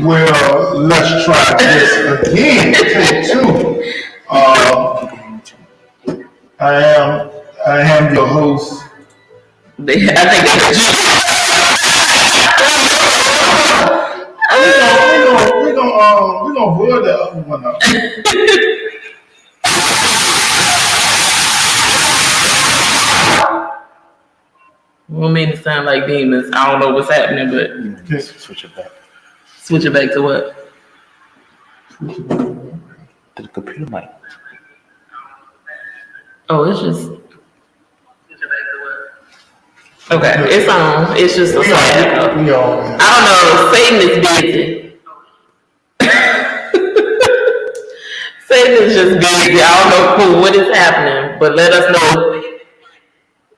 Well, let's try this again. Take two. I am your host. I think We're gonna void the other one out. We'll make it sound like demons. I don't know what's happening, but Switch it back. Switch it back to what? To the computer mic. Oh, it's just. Okay, it's on. It's just a song. I don't know. Satan is busy. Satan is just busy. I don't know what is happening, but let us know.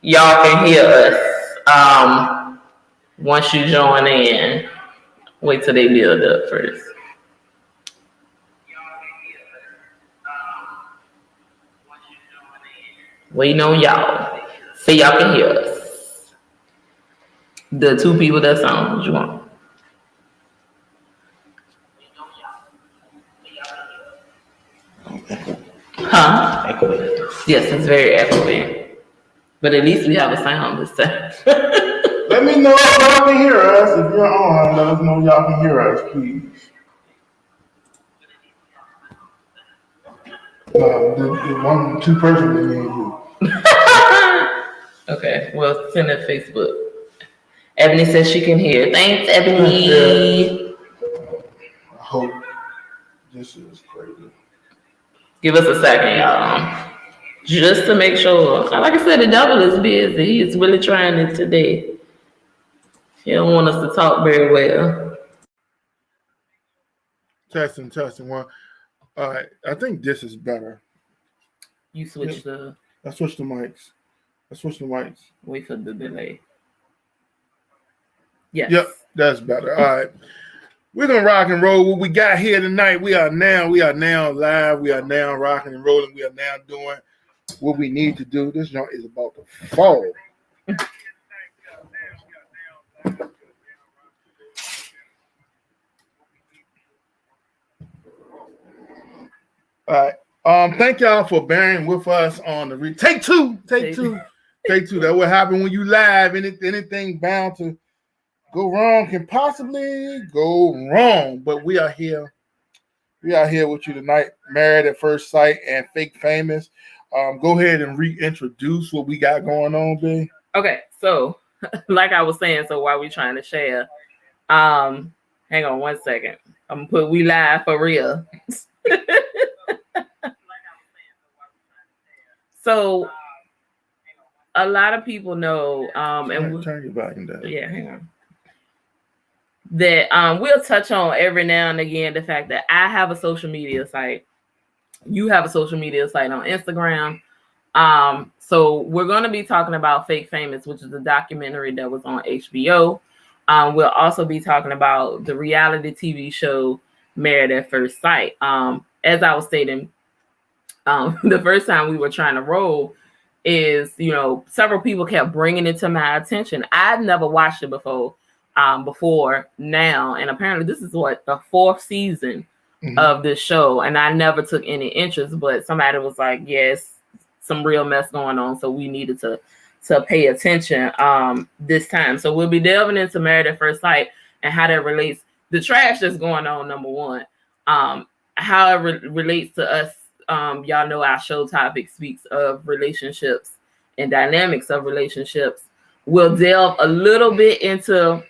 Y'all can hear us. Once you join in, wait till they build up first. Waiting on y'all. Say y'all can hear us. The two people that's on, what you want? Huh? Echoing. Yes, it's very echoing. But at least we have a sound this time. Let me know if y'all can hear us. If you're on, let us know y'all can hear us, please. The two persons in you. Okay, well, send it Facebook. Ebony says she can hear. Thanks, Ebony. Yeah. I hope this is crazy. Give us a second, y'all. Just to make sure. Like I said, the devil is busy. He is really trying it today. He don't want us to talk very well. Testing one. All right, I think this is better. You switch the. I switched the mics. Wait for the delay. Yes. Yep, that's better. All right. We're gonna rock and roll. What we got here tonight, we are now live. We are now rocking and rolling. We are now doing what we need to do. This joint is about to fall. All right. Thank y'all for bearing with us on the take two. Take two. That what happened when you live. Anything bound to go wrong can possibly go wrong. But we are here. We are here with you tonight. Married at First Sight and Fake Famous. Go ahead and reintroduce what we got going on, B. Okay, so like I was saying, so while we trying to share, hang on 1 second. I'm gonna put we live for real. So a lot of people know, and turn your volume down. Yeah, hang on. That we'll touch on every now and again the fact that I have a social media site. You have a social media site on Instagram. So we're going to be talking about Fake Famous, which is a documentary that was on HBO. We'll also be talking about the reality TV show Married at First Sight. As I was stating, the first time we were trying to roll is, several people kept bringing it to my attention. I've never watched it before now. And apparently this is the fourth season of this show. And I never took any interest, but somebody was like, yes, some real mess going on. So we needed to pay attention this time. So we'll be delving into Married at First Sight and how that relates, the trash that's going on, number one, how it relates to us. Y'all know our show topic speaks of relationships and dynamics of relationships. We'll delve a little bit into,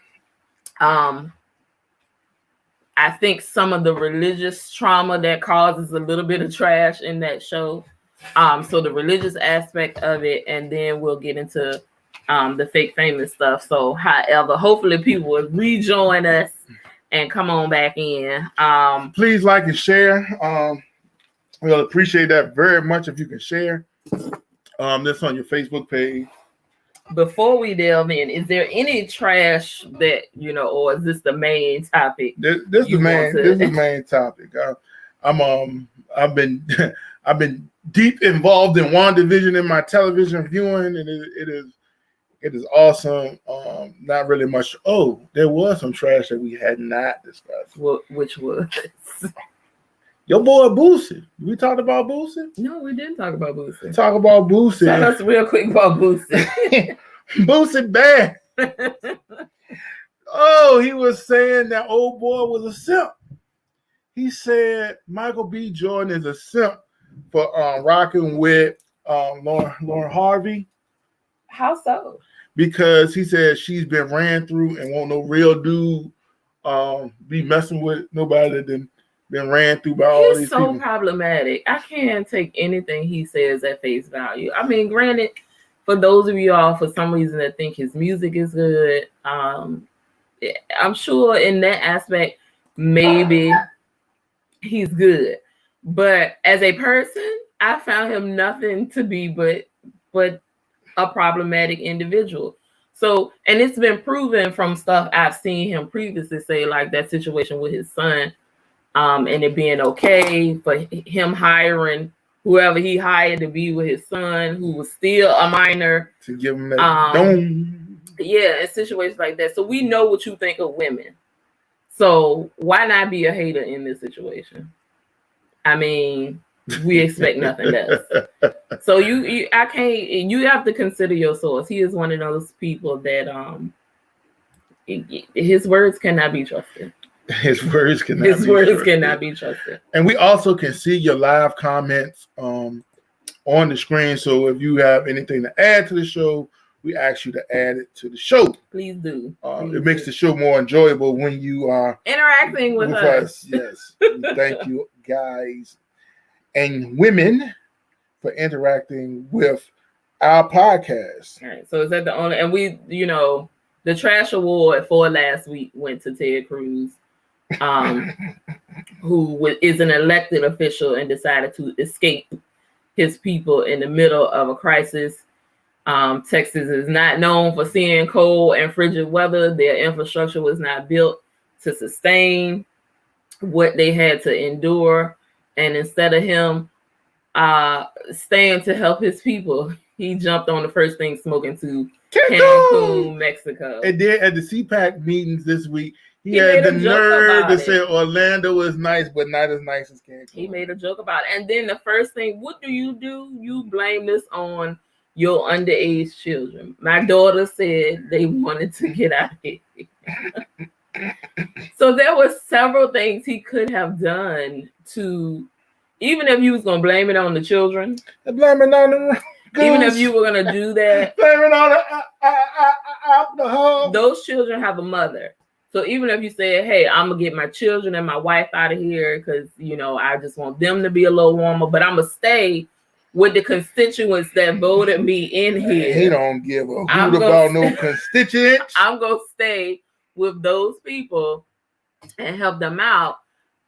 I think, some of the religious trauma that causes a little bit of trash in that show. So the religious aspect of it, and then we'll get into the Fake Famous stuff. So, however, hopefully people will rejoin us and come on back in. Please like and share. We'll appreciate that very much if you can share this on your Facebook page. Before we delve in, is there any trash that, or is this the main topic? This is the main topic. I've been deep involved in WandaVision in my television viewing, and it It is awesome. Not really much. Oh, there was some trash that we had not discussed. Which was? Your boy Boosie. We talked about Boosie? No, we didn't talk about Boosie. Talk about Boosie. Tell us real quick about Boosie. Boosie bad. Oh, he was saying that old boy was a simp. He said Michael B. Jordan is a simp for rocking with Lauren Harvey. How so? Because he said she's been ran through and won't no real dude be messing with nobody that been ran through by all He's these so people. problematic. I can't take anything he says at face value. I mean, granted, for those of you all for some reason that think his music is good, I'm sure in that aspect maybe he's good. But as a person, I found him nothing to be but a problematic individual. So, and it's been proven from stuff I've seen him previously say, like that situation with his son, and it being okay for him hiring whoever he hired to be with his son, who was still a minor. To give him that dome. Yeah, in situations like that. So we know what you think of women. So why not be a hater in this situation? I mean, we expect nothing less. So you have to consider your source. He is one of those people that his words cannot be trusted. His words cannot be trusted. And we also can see your live comments on the screen. So if you have anything to add to the show, we ask you to add it to the show. Please do. It makes the show more enjoyable when you are interacting with us. Yes. Thank you, guys and women, for interacting with our podcast. All right. So is that the only? And we, the trash award for last week went to Ted Cruz, who is an elected official and decided to escape his people in the middle of a crisis. Texas is not known for seeing cold and frigid weather. Their infrastructure was not built to sustain what they had to endure. And instead of him staying to help his people, he jumped on the first thing smoking to Cancun, Mexico. And then at the CPAC meetings this week, he had the nerve to say Orlando is nice, but not as nice as Cancun. He made a joke about it. And then the first thing, what do? You blame this on your underage children. My daughter said they wanted to get out of here. So there were several things he could have done to, even if you was going to blame it on the children. Blame it on the goose. Even if you were going to do that. Blame it on the alcohol. Those children have a mother. So even if you said, hey, I'm going to get my children and my wife out of here because, I just want them to be a little warmer, but I'm going to stay with the constituents that voted me in here. He don't give a hoot about no constituents. I'm going to stay with those people and help them out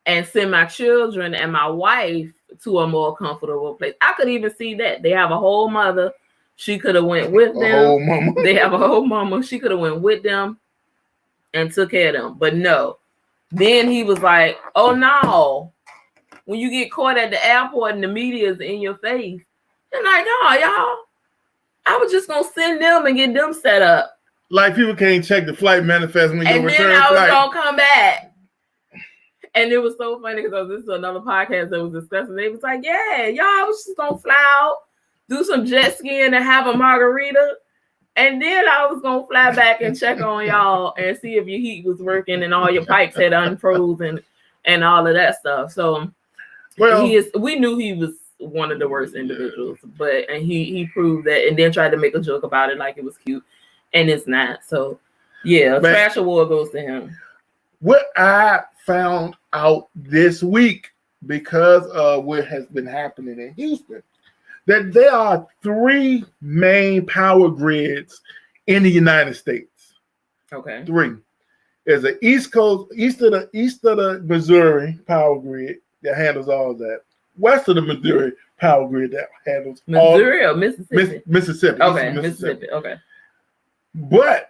and send my children and my wife to a more comfortable place. I could even see that. They have a whole mother. She could have went with them. Whole mama. They have a whole mama. She could have went with them and took care of them. But no. Then he was like, oh no. When you get caught at the airport and the media is in your face, you're like, no, y'all. I was just gonna send them and get them set up. Like people can't check the flight manifest when you return flight. And then I was gonna come back. And it was so funny because this is another podcast that was discussing. They was like, yeah, y'all, I was just gonna fly out, do some jet skiing and have a margarita. And then I was gonna fly back and check on y'all and see if your heat was working and all your pipes had unfrozen and all of that stuff. So we knew he was one of the worst individuals, and he proved that and then tried to make a joke about it like it was cute. And it's not. So yeah, trash award goes to him. What I found out this week, because of what has been happening in Houston, that there are 3 main power grids in the United States. Okay. 3. There's an east of the Missouri power grid that handles all of that. West of the Missouri power grid that handles Missouri or Mississippi? Mississippi. Okay, Mississippi. Okay. But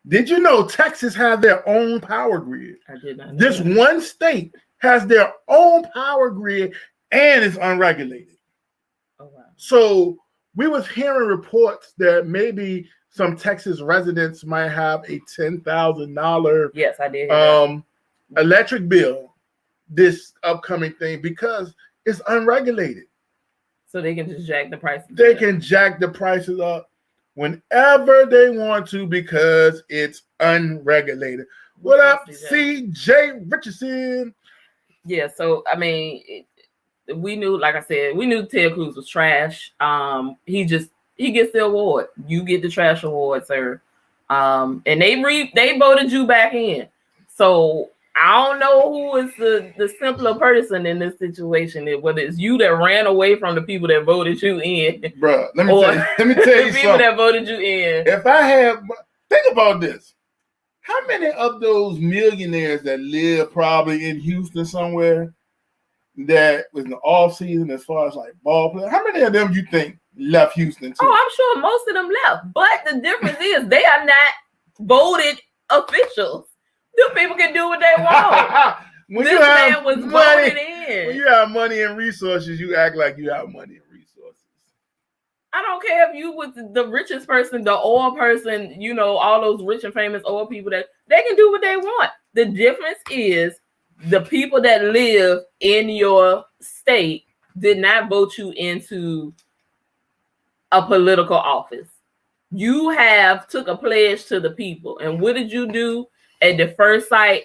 did you know Texas has their own power grid? I did not know this that. One state has their own power grid and it's unregulated. Oh wow. So we was hearing reports that maybe some Texas residents might have a $10,000 Yes, I did. Hear that. Electric bill this upcoming thing because it's unregulated. So they can just jack the prices. They up. can jack the prices up whenever they want to because it's unregulated. What up, CJ Richardson? Yeah, so I mean, we knew, like I said, we knew Ted Cruz was trash. He gets the award. You get the trash award, sir. And they voted you back in. So I don't know who is the simpler person in this situation, whether it's you that ran away from the people that voted you in, bro. Let me tell you the people something. that voted you in. If I had, think about this. How many of those millionaires that live probably in Houston somewhere that was in the off season as far as like ball players, how many of them you think left Houston too? Oh, I'm sure most of them left. But the difference is they are not voted officials. Them people can do what they want. When this you man was money, voted in. When you have money and resources, you act like you have money and resources. I don't care if you was the richest person, the oil person, you know, all those rich and famous oil people that they can do what they want. The difference is the people that live in your state did not vote you into a political office. You have took a pledge to the people. And what did you do at the first sight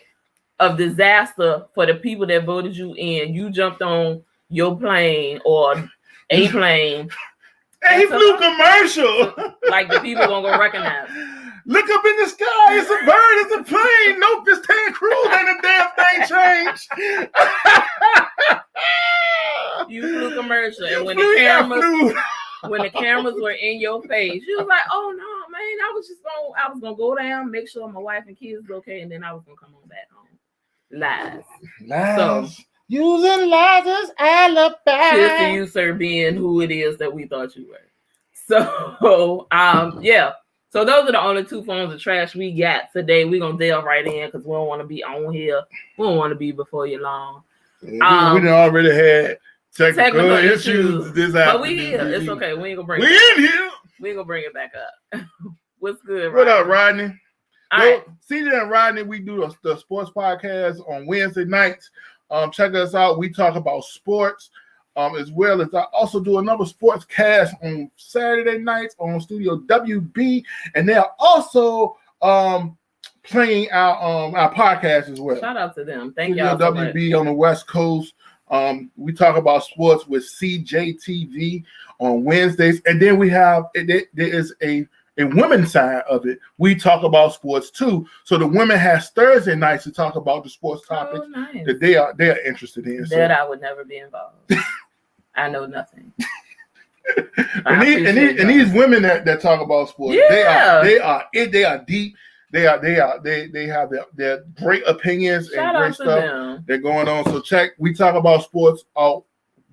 of disaster for the people that voted you in? You jumped on your plane or a plane. And he flew commercial. Like the people gonna go recognize. Look up in the sky. It's a bird. It's a plane. Nope, this Ted Cruz ain't a damn thing changed. You flew commercial, and when the cameras were in your face, you was like, "Oh no, man! I was gonna go down, make sure my wife and kids was okay, and then I was gonna come on back home." Lies. So, using lies as alibi. Cheers to you, sir, being who it is that we thought you were. So, yeah. So those are the only two forms of trash we got today. We're gonna delve right in because we don't want to be on here. We don't want to be before you long. We done already had technical issues this but we here. It's okay. We ain't gonna bring it. We in here. We ain't gonna bring it back up. What's good, What Rodney? up, Rodney? All right. CJ and Rodney, we do the sports podcast on Wednesday nights. Check us out. We talk about sports, as well as I also do another sports cast on Saturday nights on Studio WB, and they're also playing our podcast as well. Shout out to them. Thank Studio y'all so WB much. on the West Coast. We talk about sports with CJTV on Wednesdays, and then we have there is a women's side of it. We talk about sports too. So the women has Thursday nights to talk about the sports topics nice. that they are interested in. That I would never be involved. I know nothing. and these women that talk about sports, yeah. they are deep. They have their great opinions Shout and great stuff they're going on. So we talk about sports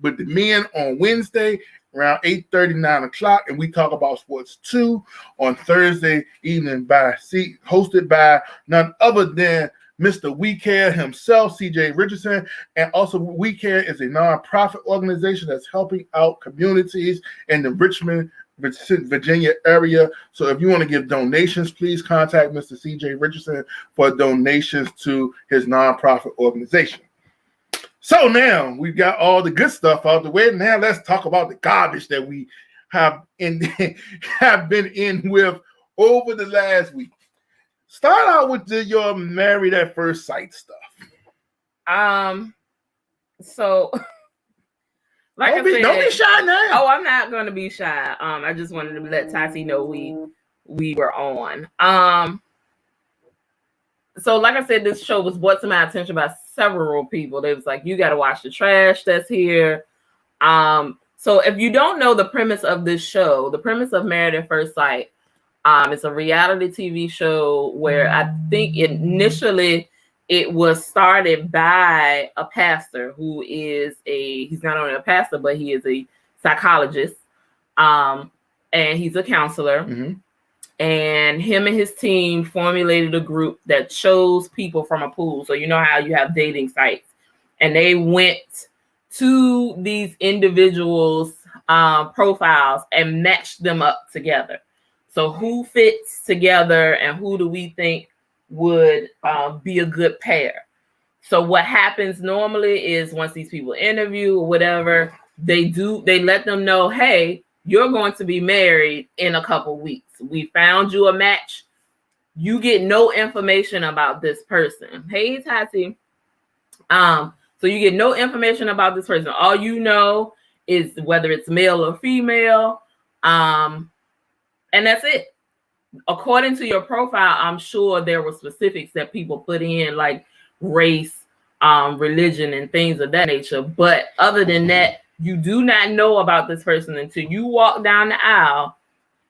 with the men on Wednesday around 8:30, 9 o'clock, and we talk about sports too on Thursday evening hosted by none other than Mr. We Care himself, CJ Richardson. And also We Care is a nonprofit organization that's helping out communities in the Richmond, Virginia area. So if you want to give donations, please contact Mr. CJ Richardson for donations to his nonprofit organization. So now we've got all the good stuff out the way. Now let's talk about the garbage that we have been in with over the last week. Start out with your married at first sight stuff. So like don't be shy now. Oh, I'm not gonna be shy. I just wanted to let Tati know we were on. So like I said, this show was brought to my attention by several people. They was like, you got to watch the trash that's here. So if you don't know the premise of this show, the premise of Married at First Sight, it's a reality TV show where I think initially it was started by a pastor who is he's not only a pastor, but he is a psychologist, and he's a counselor. Mm-hmm. And him and his team formulated a group that chose people from a pool. So you know how you have dating sites, and they went to these individuals' profiles and match them up together. So who fits together and who do we think would be a good pair? So what happens normally is once these people interview or whatever, they let them know, hey, you're going to be married in a couple weeks. We found you a match. You get no information about this person. Hey, Tati. So you get no information about this person. All you know is whether it's male or female. And that's it. According to your profile, I'm sure there were specifics that people put in, like race, religion, and things of that nature. But other than that, you do not know about this person until you walk down the aisle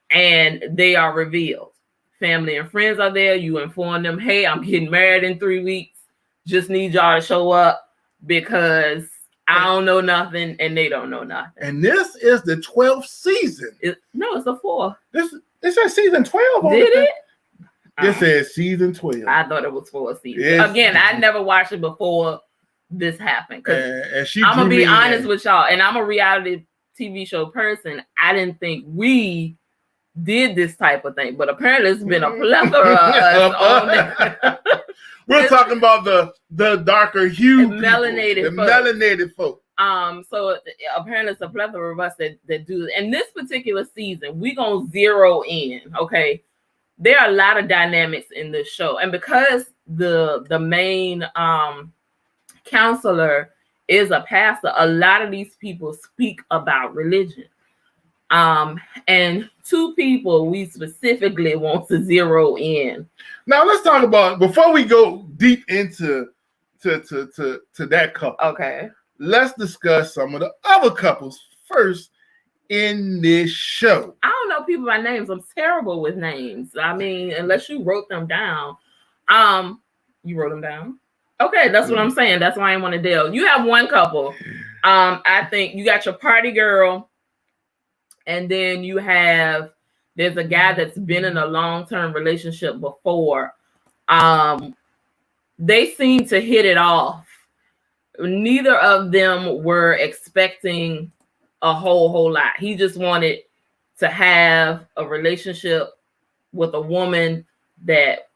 and they are revealed. Family and friends are there. You inform them, hey, I'm getting married in 3 weeks. Just need y'all to show up because I don't know nothing and they don't know nothing. And this is the 12th season. No, it's the 4th. This is season 12. Did it? It says season 12. I thought it was 4 seasons. Yes. Again, I never watched it before this happened. And I'm gonna be honest with y'all, and I'm a reality TV show person. I didn't think we did this type of thing, but apparently it's been a plethora of us on there. We're talking about the darker hue, melanated folk. So apparently it's a plethora of us that do it. And this particular season, we're gonna zero in. Okay, there are a lot of dynamics in this show, and because the main counselor is a pastor, a lot of these people speak about religion. And 2 people we specifically want to zero in. Now let's talk about, before we go deep into that couple. Okay. Let's discuss some of the other couples first in this show. I don't know people by names. I'm terrible with names. I mean, unless you wrote them down. You wrote them down? Okay, that's what I'm saying. That's why I want to deal. You have one couple. I think you got your party girl, and then there's a guy that's been in a long-term relationship before. They seem to hit it off. Neither of them were expecting a whole lot. He just wanted to have a relationship with a woman that,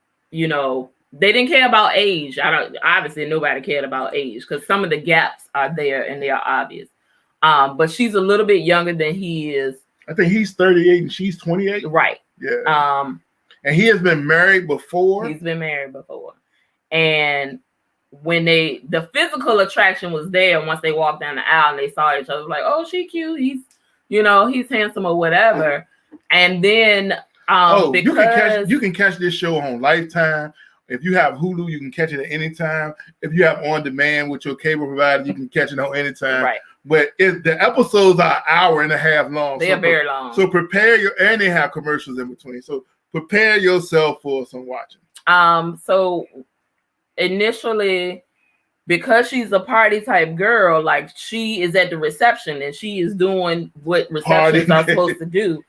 they didn't care about age. Obviously nobody cared about age because some of the gaps are there and they are obvious. But she's a little bit younger than he is. I think he's 38 and she's 28. Right. Yeah. And he has been married before. He's been married before. And when the physical attraction was there, once they walked down the aisle and they saw each other, like, oh, she cute. He's handsome or whatever. And then because you can catch this show on Lifetime. If you have Hulu, you can catch it at any time. If you have on demand with your cable provider, you can catch it on any time. Right. But the episodes are an hour and a half long. They are very long. So prepare and they have commercials in between. So prepare yourself for some watching. So initially, because she's a party type girl, like she is at the reception and she is doing what receptions are supposed to do.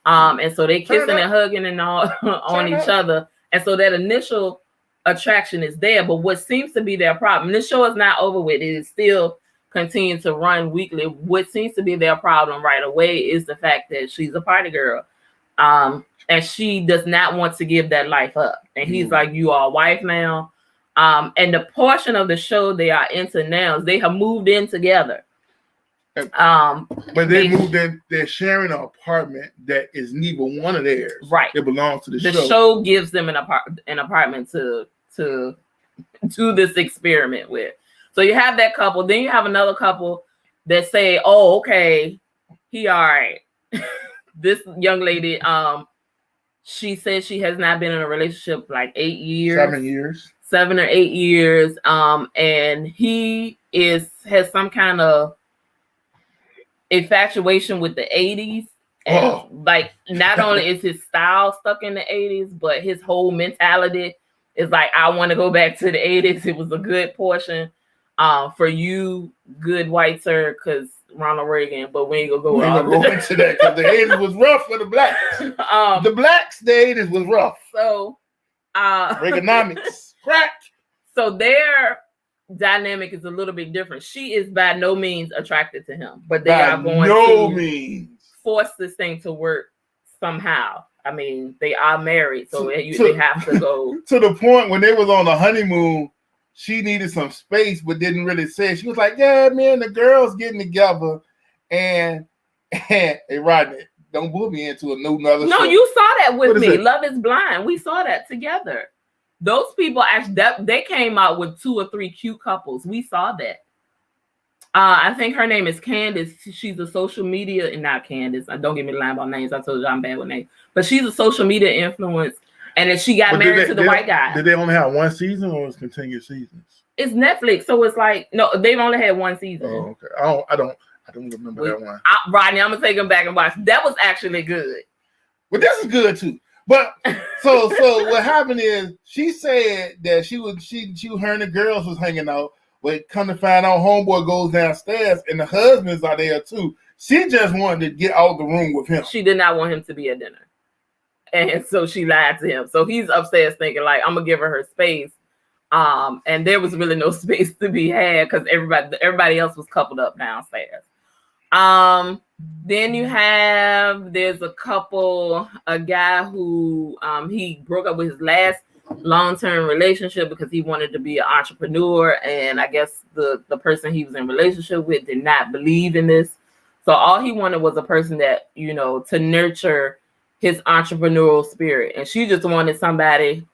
And so they kissing and hugging and all on each other. And so that initial attraction is there. But what seems to be their problem, this show is not over with. It is still continuing to run weekly. What seems to be their problem right away is the fact that she's a party girl. And she does not want to give that life up. And he's like, you are a wife now. And the portion of the show they are into now is they have moved in together. But they moved in, they're sharing an apartment that is neither one of theirs. Right. It belongs to the show. The show gives them an apartment to do this experiment with. So you have that couple. Then you have another couple that say, oh, okay, he all right. This young lady, she says she has not been in a relationship like 8 years. 7 years. 7 or 8 years. And he has some kind of infatuation with the 80s. And like not only is his style stuck in the 80s, but his whole mentality is like, I want to go back to the 80s. It was a good portion for you, good white sir, because Ronald Reagan, but we ain't gonna go into that because the 80s was rough for the blacks. The blacks, the 80s was rough. So Reaganomics. Crack. So dynamic is a little bit different. She is by no means attracted to him, but they By are going no to means force this thing to work somehow. I mean, they are married, so they To- have to go. to the point when they was on the honeymoon, she needed some space, but didn't really say. She was like, "Yeah, man, the girls getting together, and hey, Rodney, don't pull me into another." No, show. you saw that with What is me. it? Love is Blind. We saw that together. Those people actually they came out with 2 or 3 cute couples. We saw that. I think her name is Candace. She's a social media, and not Candace. Don't get me lying about names. I told you I'm bad with names. But she's a social media influence. And then she got But married to the white guy. Did they only have one season or was continuous seasons? It's Netflix, so it's like no, they've only had 1 season. Oh, okay. I don't remember that one. Rodney, I'm gonna take him back and watch. That was actually good. But this is good too. But so what happened is she said that her and the girls was hanging out, but come to find out homeboy goes downstairs and the husbands are there too. She just wanted to get out the room with him. She did not want him to be at dinner. And so she lied to him. So he's upstairs thinking like, I'm gonna give her space. And there was really no space to be had because everybody else was coupled up downstairs. Then there's a guy who he broke up with his last long-term relationship because he wanted to be an entrepreneur, and I guess the person he was in relationship with did not believe in this. So all he wanted was a person that, to nurture his entrepreneurial spirit, and she just wanted somebody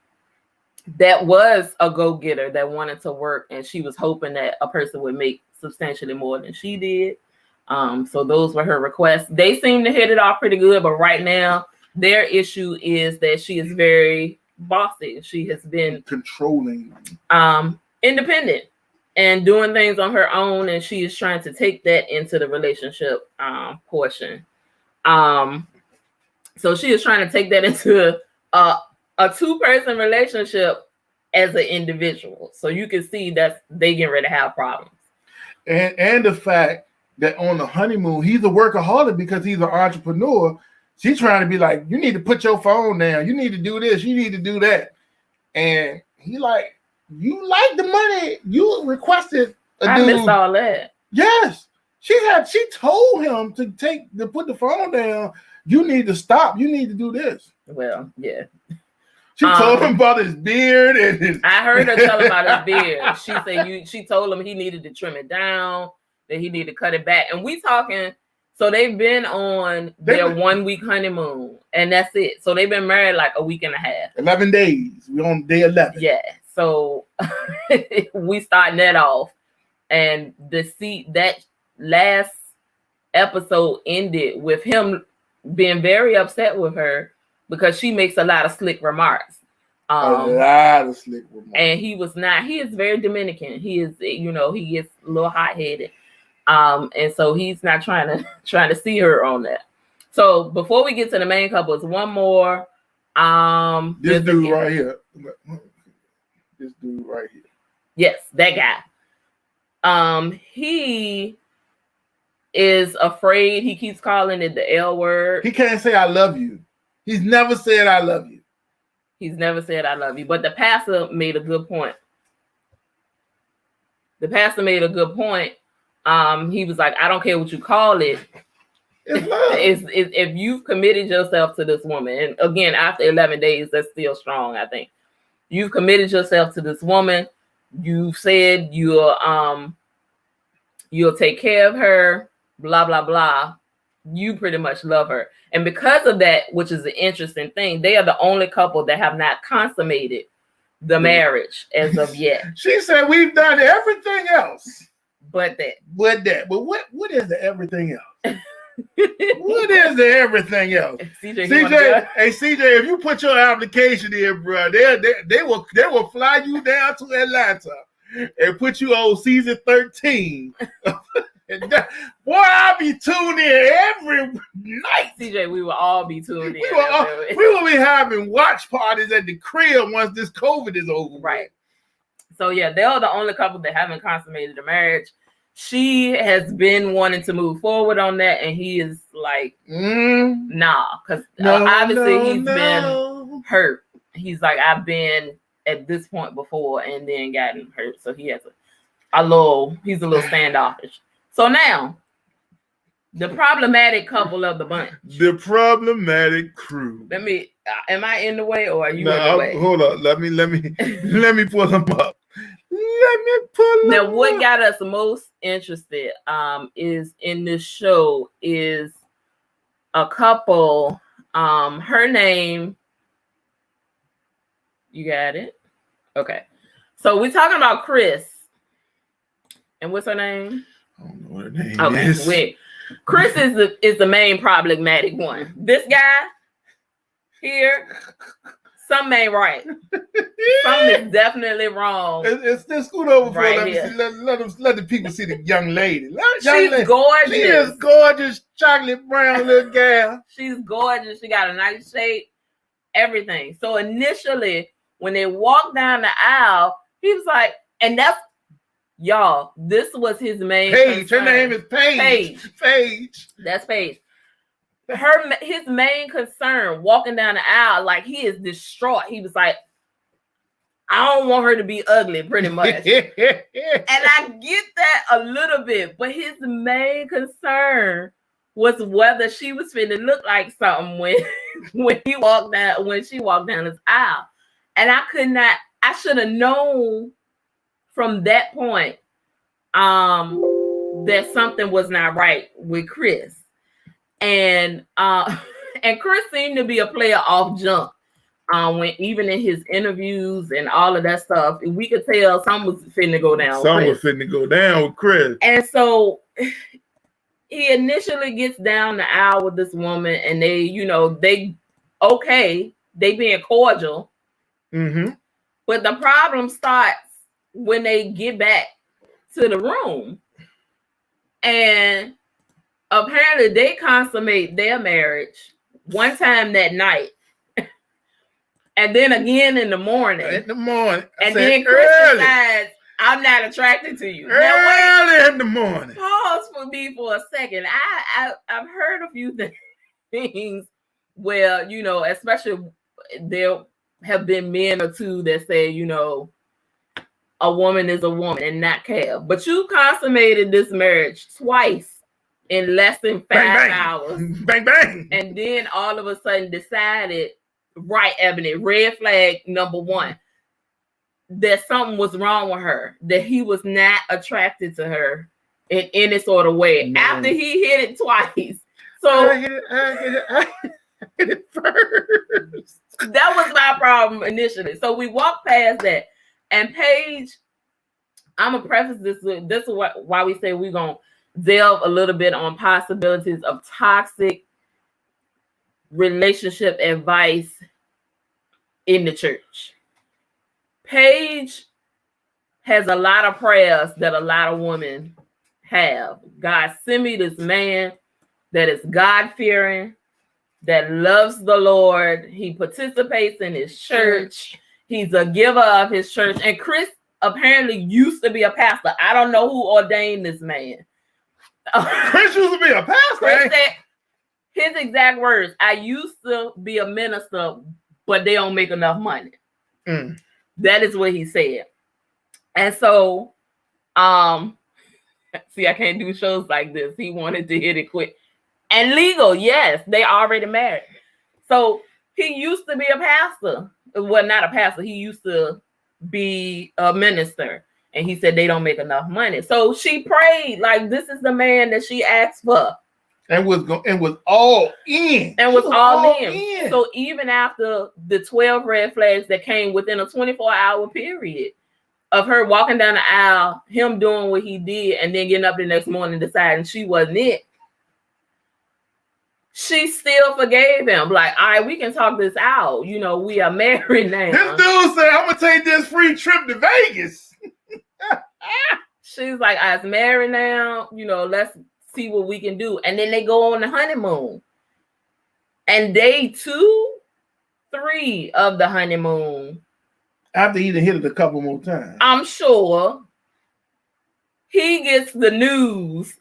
that was a go-getter that wanted to work, and she was hoping that a person would make substantially more than she did. So those were her requests. They seem to hit it off pretty good, but right now their issue is that she is very bossy. She has been controlling, independent and doing things on her own, and she is trying to take that into the relationship portion. So she is trying to take that into a 2-person relationship as an individual. So you can see that they get ready to have problems. And the fact that on the honeymoon, he's a workaholic because he's an entrepreneur. She's trying to be like, you need to put your phone down. You need to do this. You need to do that. And he like, you like the money. You requested I missed all that. Yes. She told him to put the phone down. You need to stop. You need to do this. Well, yeah. She told him about his beard and his... I heard her tell him about his beard. She said she told him he needed to trim it down, that he needed to cut it back. And we talking, so they've been on their 1-week honeymoon, and that's it. So they've been married like a week and a half. 11 days. We're on day 11. Yeah. So we starting that off. And that last episode ended with him being very upset with her because she makes a lot of slick remarks. A lot of slick remarks. And he is very Dominican. He is, he gets a little hot-headed. And so he's not trying to see her on that. So before we get to the main couples, one more. This dude right here. This dude right here. Yes, that guy. He is afraid. He keeps calling it the L word. He can't say I love you. He's never said I love you. He's never said I love you. But the pastor made a good point. He was like, I don't care what you call it. It's if you've committed yourself to this woman, and again, after 11 days, that's still strong, I think. You've committed yourself to this woman. You said you'll take care of her, blah, blah, blah. You pretty much love her. And because of that, which is an interesting thing, they are the only couple that have not consummated the marriage as of yet. She said we've done everything else. But that. But what is the everything else? What is the everything else? CJ, if you put your application in, bro, they will fly you down to Atlanta and put you on season 13. Boy, I'll be tuned in every night. CJ, we will all be tuned in. We will be having watch parties at the crib once this COVID is over. Right. So yeah, they're the only couple that haven't consummated the marriage. She has been wanting to move forward on that, and he is like, nah, because obviously he's been hurt. He's like, I've been at this point before and then gotten hurt, so he has to. he's a little standoffish. So now, the problematic couple of the bunch. The problematic crew. Am I in the way or are you in the No, way? hold on. Let me pull them up. Let me pull them Now, what up. got us most interested is in this show is a couple. Her name, you got it? Okay. So we're talking about Chris. And what's her name? I don't know what her name Okay, is. wait. Chris is the main problematic one. This guy here, something ain't right. Something is definitely wrong. Let's scoot over for Right let me here. see. Let the people see the young lady. She's gorgeous. She is gorgeous, chocolate brown little gal. She's gorgeous. She got a nice shape, everything. So initially, when they walked down the aisle, he was like, and that's y'all, this was his main Paige. concern. Her name is Paige. Paige. That's Paige. His main concern walking down the aisle, like he is distraught. He was like, I don't want her to be ugly, pretty much. And I get that a little bit, but his main concern was whether she was finna look like something when she walked down this aisle. And I should have known from that point that something was not right with Chris. And Chris seemed to be a player off jump. When even in his interviews and all of that stuff, we could tell something was finna go down. Something was finna go down with Chris. And so he initially gets down the aisle with this woman, and they being cordial. Mm-hmm. But the problem starts when they get back to the room. And apparently they consummate their marriage one time that night. And then again in the morning. In the morning. And then Chris decides, I'm not attracted to you. Early in the morning. Pause for me for a second. I've heard a few things where, especially there have been men or two that say, a woman is a woman and not care. But you consummated this marriage twice in less than 5 hours. Bang, bang. And then all of a sudden decided, right, Ebony, red flag number one, that something was wrong with her, that he was not attracted to her in any sort of way. No. After he hit it twice. So I hit it first. That was my problem initially. So we walked past that. And Paige, I'm going to preface this with, this is why we say we're going to delve a little bit on possibilities of toxic relationship advice in the church. Paige has a lot of prayers that a lot of women have. God, send me this man that is God-fearing, that loves the Lord. He participates in his church. He's a giver of his church. And Chris apparently used to be a pastor. I don't know who ordained this man. Chris used to be a pastor. Chris said, his exact words, I used to be a minister, but they don't make enough money. Mm. That is what he said. And so, see, I can't do shows like this. He wanted to hit it quick. And legal, yes, they already married. So he used to be a pastor. Well, not a pastor. He used to be a minister. And he said they don't make enough money. So she prayed like this is the man that she asked for. And was all in. And was all in. So even after the 12 red flags that came within a 24-hour period of her walking down the aisle, him doing what he did, and then getting up the next morning deciding she wasn't it, she still forgave him. Like, all right, we can talk this out. We are married now. This dude said, I'm going to take this free trip to Vegas. She's like, I was married now. Let's see what we can do. And then they go on the honeymoon. And day 2, 3 of the honeymoon, after he done hit it a couple more times, I'm sure he gets the news.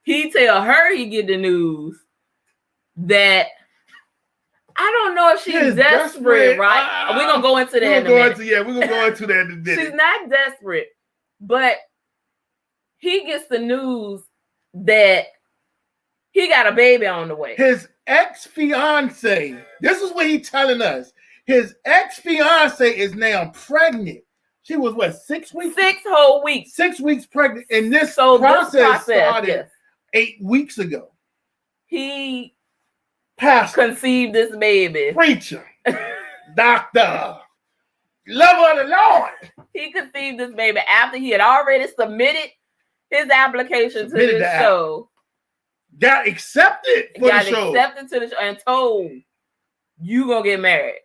He tell her he get the news that I don't know if she's desperate, right? We're gonna go into that. We're gonna go into that in a minute. She's not desperate, but he gets the news that he got a baby on the way. His ex-fiance, this is what he's telling us. His ex-fiance is now pregnant. She was what, 6 weeks? 6 whole weeks. 6 weeks pregnant. And this So process started yes. 8 weeks ago. He Pastor, conceived this baby. preacher, doctor, lover of the Lord. He conceived this baby after he had already submitted his application to the show. Got accepted for the show. Accepted to the show and told, you gonna get married.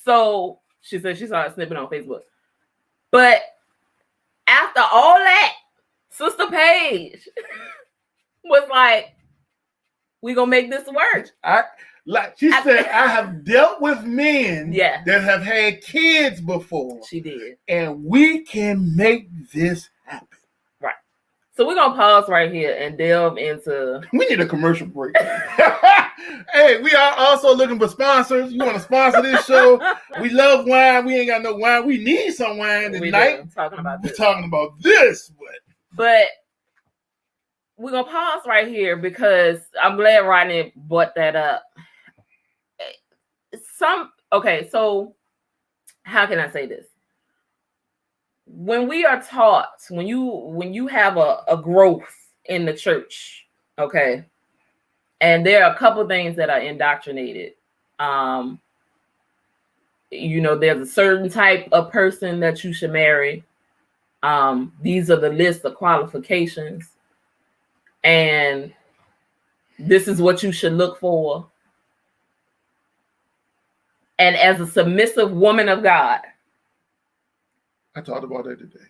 So she said she saw it snipping on Facebook. But after all that, Sister Paige was like, we gonna make this work. She said, I have dealt with men Yeah. that have had kids before. She did. And we can make this happen. Right. So we're gonna pause right here and delve into. We need a commercial break. Hey, we are also looking for sponsors. You want to sponsor this show? We love wine. We ain't got no wine. We need some wine tonight. We're talking about this. We're talking about this, but we're gonna pause right here because I'm glad Rodney brought that up. So how can I say this? When we are taught, when you have a growth in the church, okay, and there are a couple things that are indoctrinated. There's a certain type of person that you should marry. These are the list of qualifications, and this is what you should look for. And as a submissive woman of God, I talked about that today.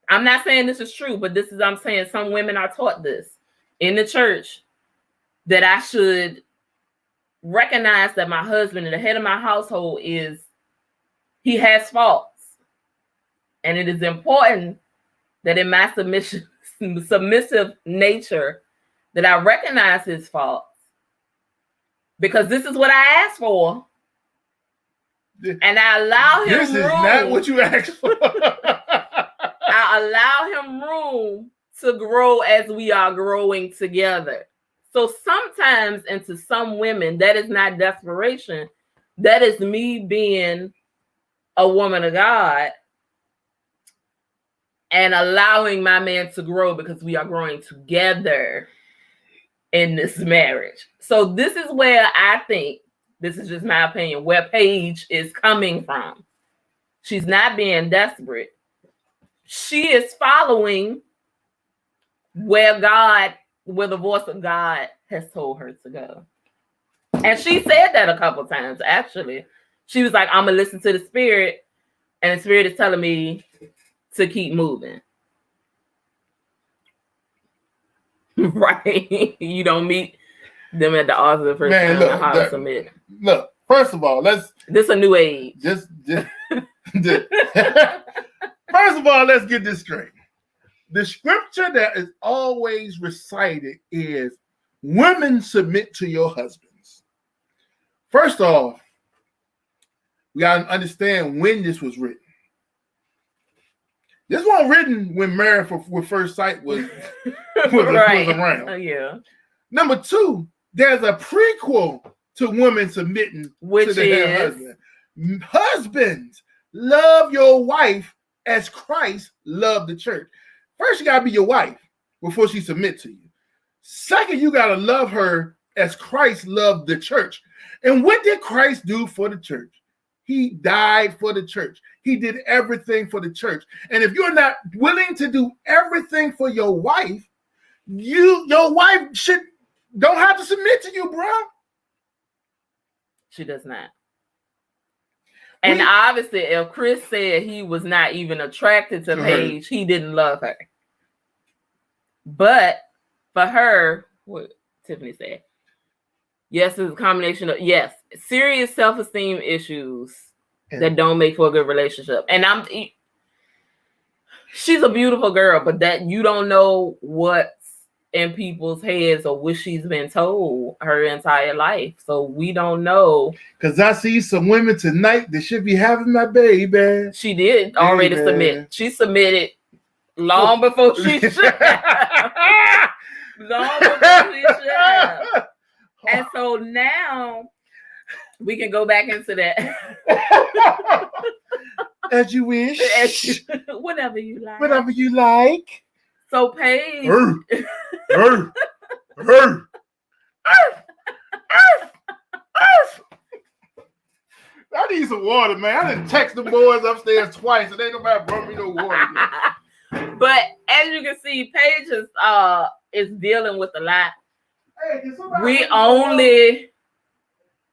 I'm not saying this is true, but I'm saying some women are taught this in the church, that I should recognize that my husband and the head of my household he has faults. And it is important that in my submissive nature, that I recognize his faults. Because this is what I asked for. And I allow him This is not what you asked for. I allow him room to grow as we are growing together. So sometimes, and to some women, that is not desperation. That is me being a woman of God and allowing my man to grow because we are growing together in this marriage. So this is where I think, this is just my opinion, where Paige is coming from. She's not being desperate. She is following where the voice of God has told her to go. And she said that a couple times, actually. She was like, I'm going to listen to the Spirit, and the Spirit is telling me to keep moving. Right? You don't meet them at the altar the first time. Look, how to submit. Look, first of all, this a new age. First of all, let's get this straight. The scripture that is always recited is women submit to your husbands. First off, we got to understand when this was written. This wasn't written when Married with First Sight was around. Yeah. Number two, there's a prequel to women submitting to their husband. Husbands, love your wife as Christ loved the church. First, you got to be your wife before she submits to you. Second, you got to love her as Christ loved the church. And what did Christ do for the church? He died for the church. He did everything for the church. And if you're not willing to do everything for your wife, your wife don't have to submit to you, bro. She does not. And obviously, if Chris said he was not even attracted to Paige, he didn't love her. But for her, what Tiffany said, yes, it's a combination of, serious self-esteem issues that don't make for a good relationship. And she's a beautiful girl, but that you don't know what's in people's heads or what she's been told her entire life. So we don't know. Because I see some women tonight that should be having my baby. She did already Baby. submit. She submitted long before she should have. Long before she should have. And so now we can go back into that. As you wish. Whatever you like. Whatever you like. So Paige. I need some water, man. I didn't text the boys upstairs twice, and ain't nobody brought me no water yet. But as you can see, Paige is dealing with a lot. Hey, can somebody We get me some water? only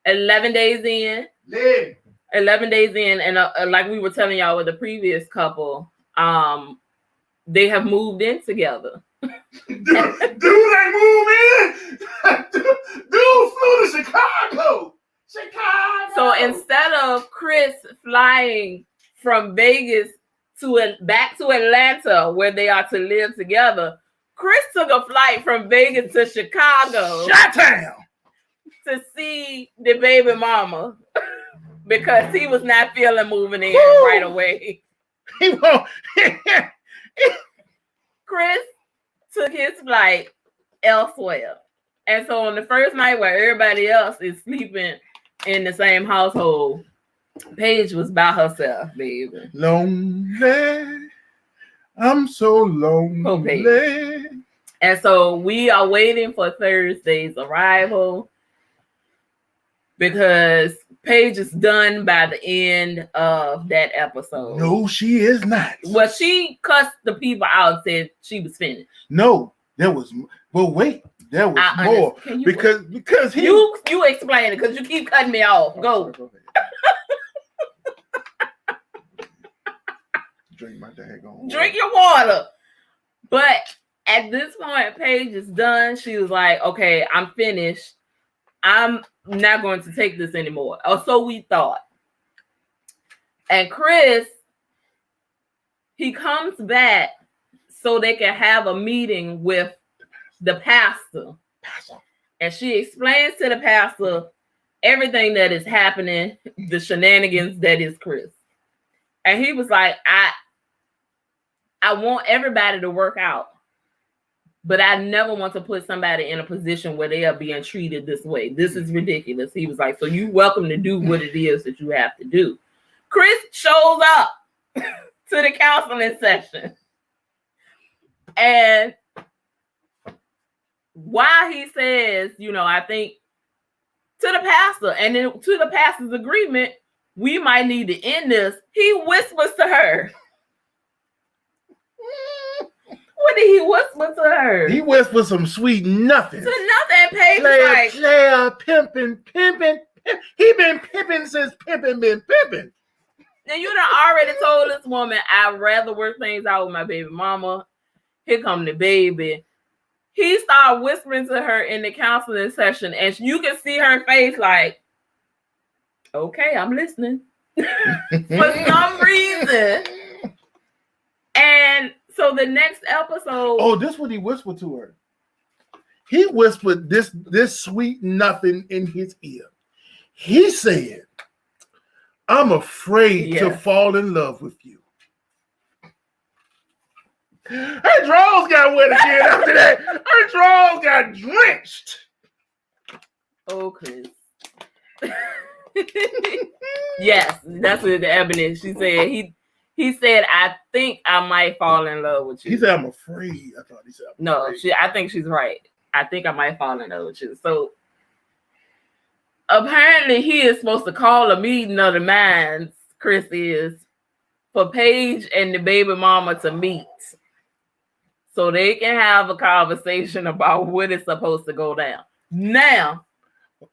11 days in. Yeah. 11 days in, and like we were telling y'all with the previous couple, they have moved in together. Dude, they moved in. Dude flew to Chicago. So instead of Chris flying from Vegas back to Atlanta, where they are to live together, Chris took a flight from Vegas to Chicago Chi-town. to see the baby mama because he was not feeling moving in Woo! right away. He won't. Chris took his flight elsewhere. And so on the first night where everybody else is sleeping in the same household, Paige was by herself, baby. Lonely. I'm so lonely. Okay. And so we are waiting for Thursday's arrival because Paige is done by the end of that episode. No, she is not. Well, she cussed the people out and said she was finished. No, there was. Well, wait, there was more because he. You explain it because you keep cutting me off. Go. Go ahead. Drink my daggone. Drink your water. But at this point, Paige is done. She was like, okay, I'm finished. I'm not going to take this anymore. Or so we thought. And Chris, he comes back so they can have a meeting with the pastor. And she explains to the pastor everything that is happening, the shenanigans that is Chris. And he was like, I want everybody to work out, but I never want to put somebody in a position where they are being treated this way. This is ridiculous. He was like, so you welcome to do what it is that you have to do. Chris shows up to the counseling session. And while he says, I think to the pastor, and then to the pastor's agreement, we might need to end this, he whispers to her. What did he whisper to her? He whispered some sweet nothing. To nothing. Paige like, player, pimping. He been pimping since pimping been pimping. and you done already told this woman, I'd rather work things out with my baby mama. Here come the baby. He started whispering to her in the counseling session, and you can see her face like, okay, I'm listening. For some reason. And so the next episode. Oh, this is what he whispered to her. He whispered this sweet nothing in his ear. He said, I'm afraid to fall in love with you. Her drawers got wet again after that. Her drawers got drenched. Oh, Chris. Yes, that's what the evidence. She said he said, I think I might fall in love with you. He said, I'm afraid. I thought he said, I think she's right. I think I might fall in love with you. So apparently he is supposed to call a meeting of the minds, Chris is, for Paige and the baby mama to meet. So they can have a conversation about what is supposed to go down. Now,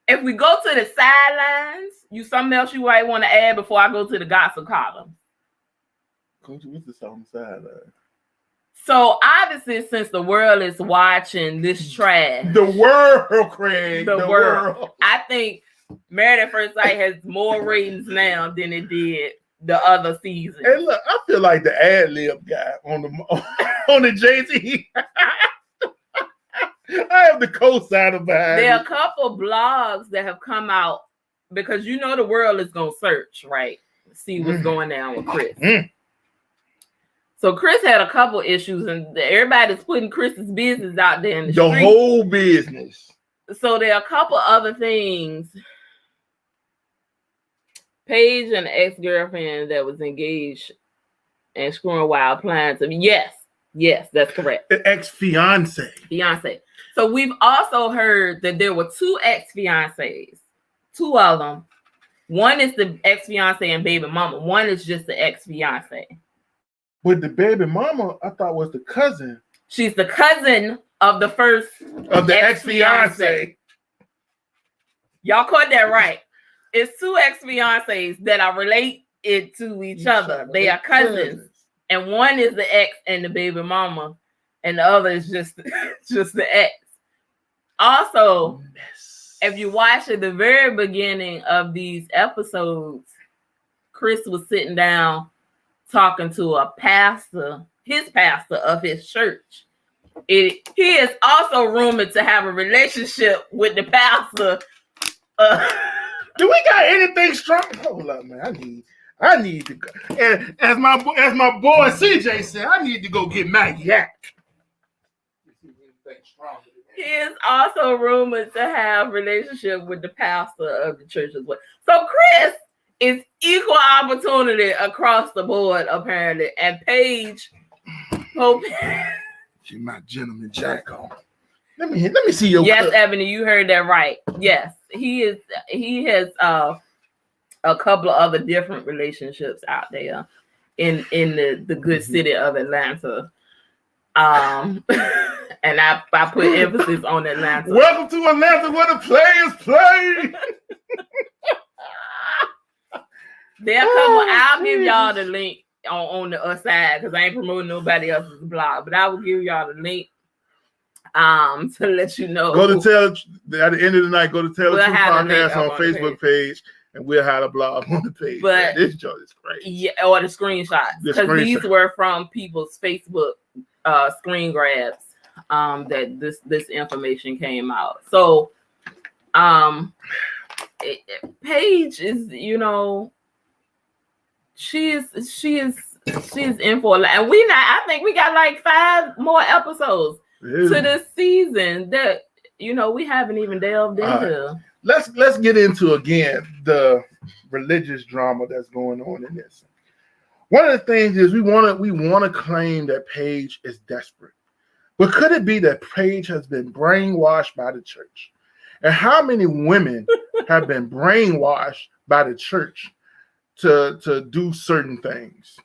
if we go to the sidelines, something else you might want to add before I go to the gossip column. Coach, what's this on the sideline? So obviously, since the world is watching this trash, the world, Craig, the world. I think Married at First Sight has more ratings now than it did the other season. Hey, look, I feel like the ad lib guy on the Jay-Z. I have the co-signer behind There are a it. couple blogs that have come out because you know the world is gonna search, right? See what's going down with Chris. So Chris had a couple issues, and everybody's putting Chris's business out there in the street. whole business. So there are a couple other things. Paige and ex-girlfriend that was engaged and screwing wild plans. Yes, that's correct. The ex-fiance. Fiance. So we've also heard that there were two ex-fiancés, two of them. One is the ex-fiance and baby mama. One is just the ex-fiance. But the baby mama, I thought was the cousin She's the cousin of the first of the ex-fiance. ex-fiance. Y'all caught that right. It's two ex-fiancés that are related to each other. They are cousins. And one is the ex and the baby mama, and the other is just the ex. Also, if you watch at the very beginning of these episodes, Chris was sitting down talking to a pastor, his pastor of his church. He is also rumored to have a relationship with the pastor. Do we got anything strong? Hold up, man. I need to go. And as my boy CJ said, I need to go get my yak. He is also rumored to have a relationship with the pastor of the church as well. So Chris is equal opportunity across the board, apparently. And Paige, She my gentleman jack on. Let me see your yes, clip. Ebony, you heard that right. Yes, he has a couple of other different relationships out there in the good city of Atlanta. And I put emphasis on Atlanta. Welcome to Atlanta where the players play. There are a couple. I'll give y'all the link on the other side because I ain't promoting nobody else's blog, but I will give y'all the link to let you know. Go to tell at the end of the night. Go to Tell the We'll Truth have the link podcast up on the Facebook page, and we'll have a blog on the page. But this joint is crazy. Yeah, or the screenshots because these screenshot. were from people's Facebook screen grabs that this information came out. So Paige is, she is in for a lot, and I think we got like 5 more episodes to this season that we haven't even delved into. Let's get into again the religious drama that's going on in this. One of the things is we want to claim that Paige is desperate, but could it be that Paige has been brainwashed by the church? And how many women have been brainwashed by the church to do certain things?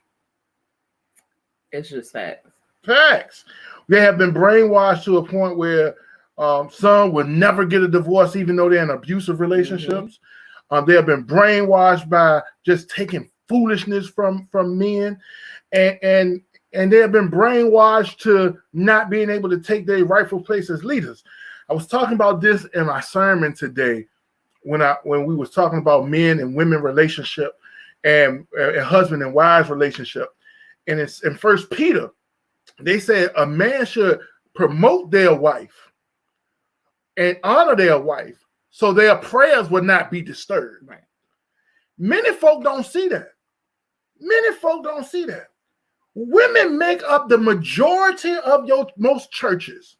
It's just facts. Facts. They have been brainwashed to a point where some will never get a divorce, even though they're in abusive relationships. They have been brainwashed by just taking foolishness from men, and they have been brainwashed to not being able to take their rightful place as leaders. I was talking about this in my sermon today when we was talking about men and women relationship and husband and wives relationship. And it's in 1 Peter, they said a man should promote their wife and honor their wife so their prayers will not be disturbed. Right. Many folk don't see that. Women make up the majority of most churches,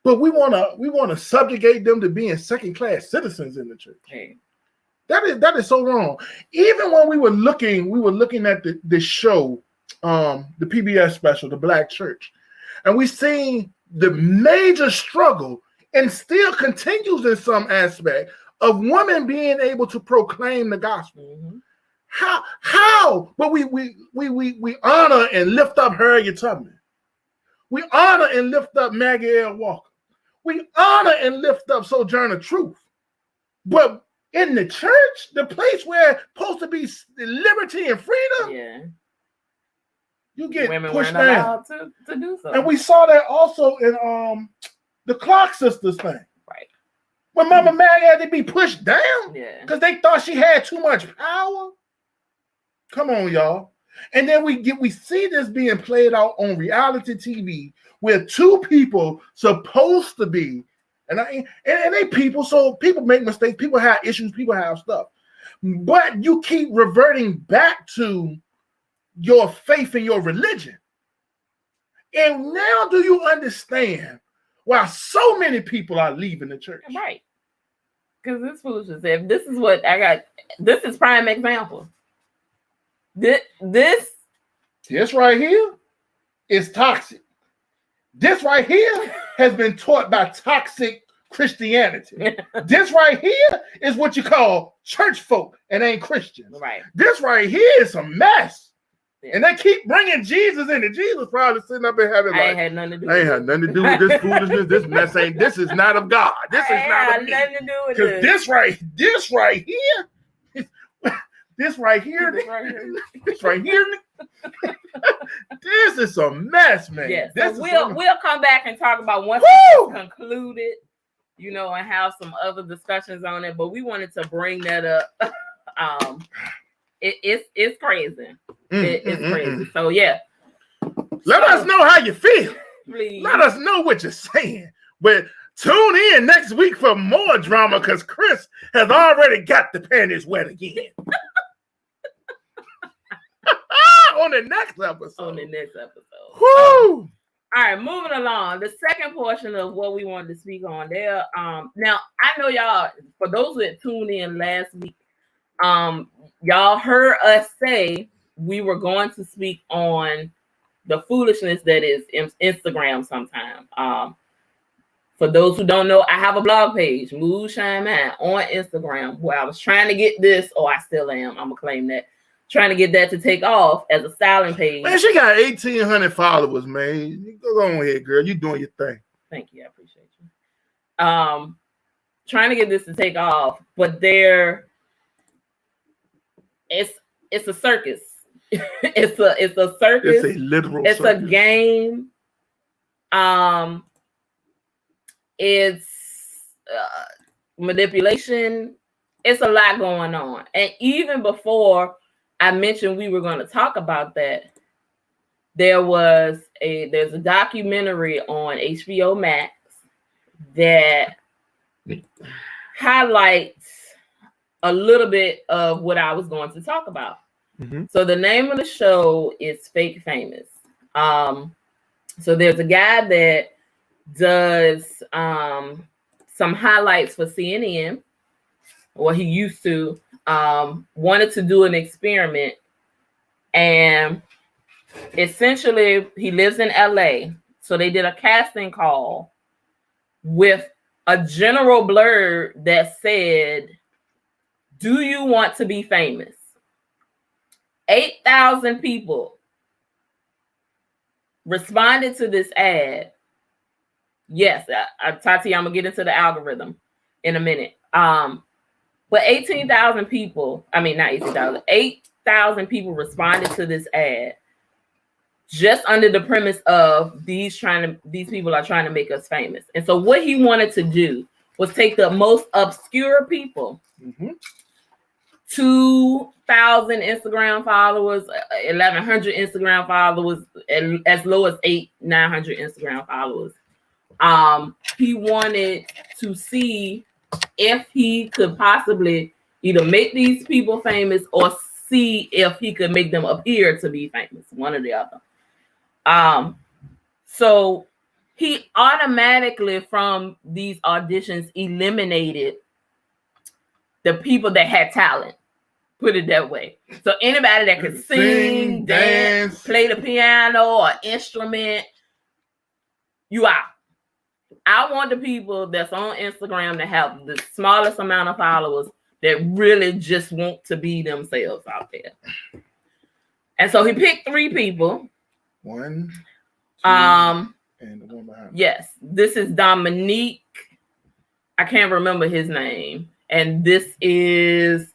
but we want to subjugate them to being second-class citizens in the church. Hey. That is so wrong. Even when we were looking at the show, the PBS special, The Black Church, and we seen the major struggle, and still continues in some aspect, of women being able to proclaim the gospel. Mm-hmm. How? But we honor and lift up Harriet Tubman. We honor and lift up Maggie L. Walker. We honor and lift up Sojourner Truth. But in the church, the place where it's supposed to be liberty and freedom, Yeah. you get Women pushed weren't down. allowed to do so. And we saw that also in the Clark sisters thing. Right. When Mama Maggie had to be pushed down Yeah. because they thought she had too much power. Come on, y'all. And then we see this being played out on reality TV where two people supposed to be, and they people, so people make mistakes, people have issues, people have stuff. But you keep reverting back to your faith and your religion. And now do you understand why so many people are leaving the church? Right. Because this foolishness. If this is what I got, this is prime example. This right here is toxic. This right here has been taught by toxic Christianity. This right here is what you call church folk and ain't Christians. Right. This right here is a mess. Yeah. And they keep bringing Jesus in, and Jesus probably sitting up and having I like, ain't had nothing to do I ain't had nothing to do with this foolishness. This mess ain't. This is not of God. This is not of me. nothing to do with Because this right here, this right here, this is a mess, man. Yes. This So is we'll come back and talk about once Woo! it's concluded, you know, and have some other discussions on it. But we wanted to bring that up. It's crazy. It's crazy. So yeah. Let us know how you feel. Please. Let us know what you're saying. But tune in next week for more drama because Chris has already got the panties wet again. On the next episode. Woo! All right, moving along. The second portion of what we wanted to speak on there. Now I know y'all, for those that tuned in last week, y'all heard us say we were going to speak on the foolishness that is Instagram sometime. For those who don't know, I have a blog page, Mood Shine Man, on Instagram, where I was trying to get this, or I still am, I'm gonna claim that, trying to get that to take off as a styling page. Man, she got 1,800 followers, man. You go on ahead, girl. You doing your thing. Thank you, I appreciate you. Trying to get this to take off, but it's a circus. it's a circus. It's a literal it's circus. A game. It's manipulation. It's a lot going on. And even before I mentioned we were going to talk about that, there's a documentary on HBO Max that highlights a little bit of what I was going to talk about. Mm-hmm. So the name of the show is Fake Famous. So there's a guy that does some highlights for CNN, or he used to, wanted to do an experiment, and essentially he lives in LA. So they did a casting call with a general blurb that said, "Do you want to be famous?" 8,000 people responded to this ad. Yes, Tati, I'm gonna get into the algorithm in a minute. But 18,000 people, I mean, not 18,000, 8,000 people responded to this ad just under the premise of these people are trying to make us famous. And so what he wanted to do was take the most obscure people, 2,000 Instagram followers, 1,100 Instagram followers, and as low as 900 Instagram followers. He wanted to see if he could possibly either make these people famous or see if he could make them appear to be famous, one or the other. So he automatically from these auditions eliminated the people that had talent, put it that way. So anybody that could sing, dance, play the piano or instrument, you out. I want the people that's on Instagram to have the smallest amount of followers that really just want to be themselves out there. And so he picked 3 people. 1, 2, and the one behind. Yes, this is Dominique. I can't remember his name. And this guy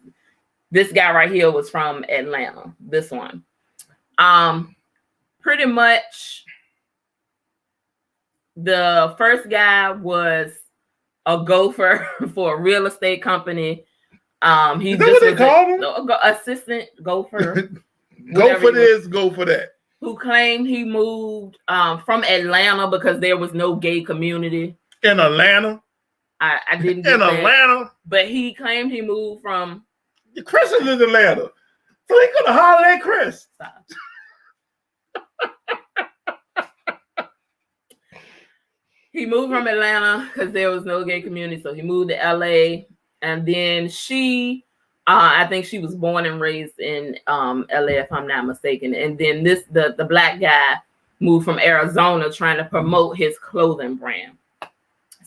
right here was from Atlanta. This one. Pretty much the first guy was a gopher for a real estate company. He Is that what they call him? Assistant gopher. Go for this, go for that. Who claimed he moved from Atlanta because there was no gay community. In Atlanta? I didn't get in that. Atlanta? But he claimed he moved from... Chris is in Atlanta. So he could have hollered at Chris. Stop. He moved from Atlanta because there was no gay community. So he moved to LA. And then she... I think she was born and raised in LA, if I'm not mistaken. And then the black guy moved from Arizona trying to promote his clothing brand.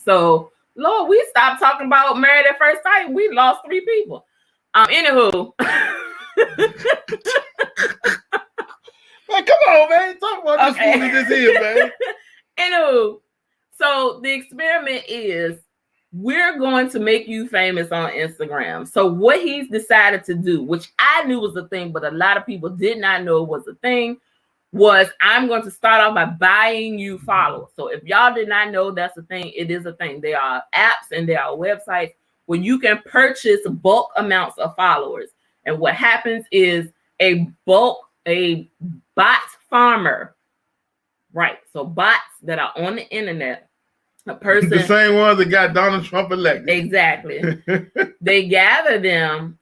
So, Lord, we stopped talking about Married at First Sight. We lost 3 people. Anywho. Man, come on, man. Talk about this movie this here, man. Anywho. So the experiment is, we're going to make you famous on Instagram. So what he's decided to do, which I knew was a thing, but a lot of people did not know it was a thing, was I'm going to start off by buying you followers. So if y'all did not know that's a thing, it is a thing. There are apps and there are websites where you can purchase bulk amounts of followers. And what happens is a bot farmer, right? So bots that are on the internet, a person, the same ones that got Donald Trump elected. Exactly. They gather them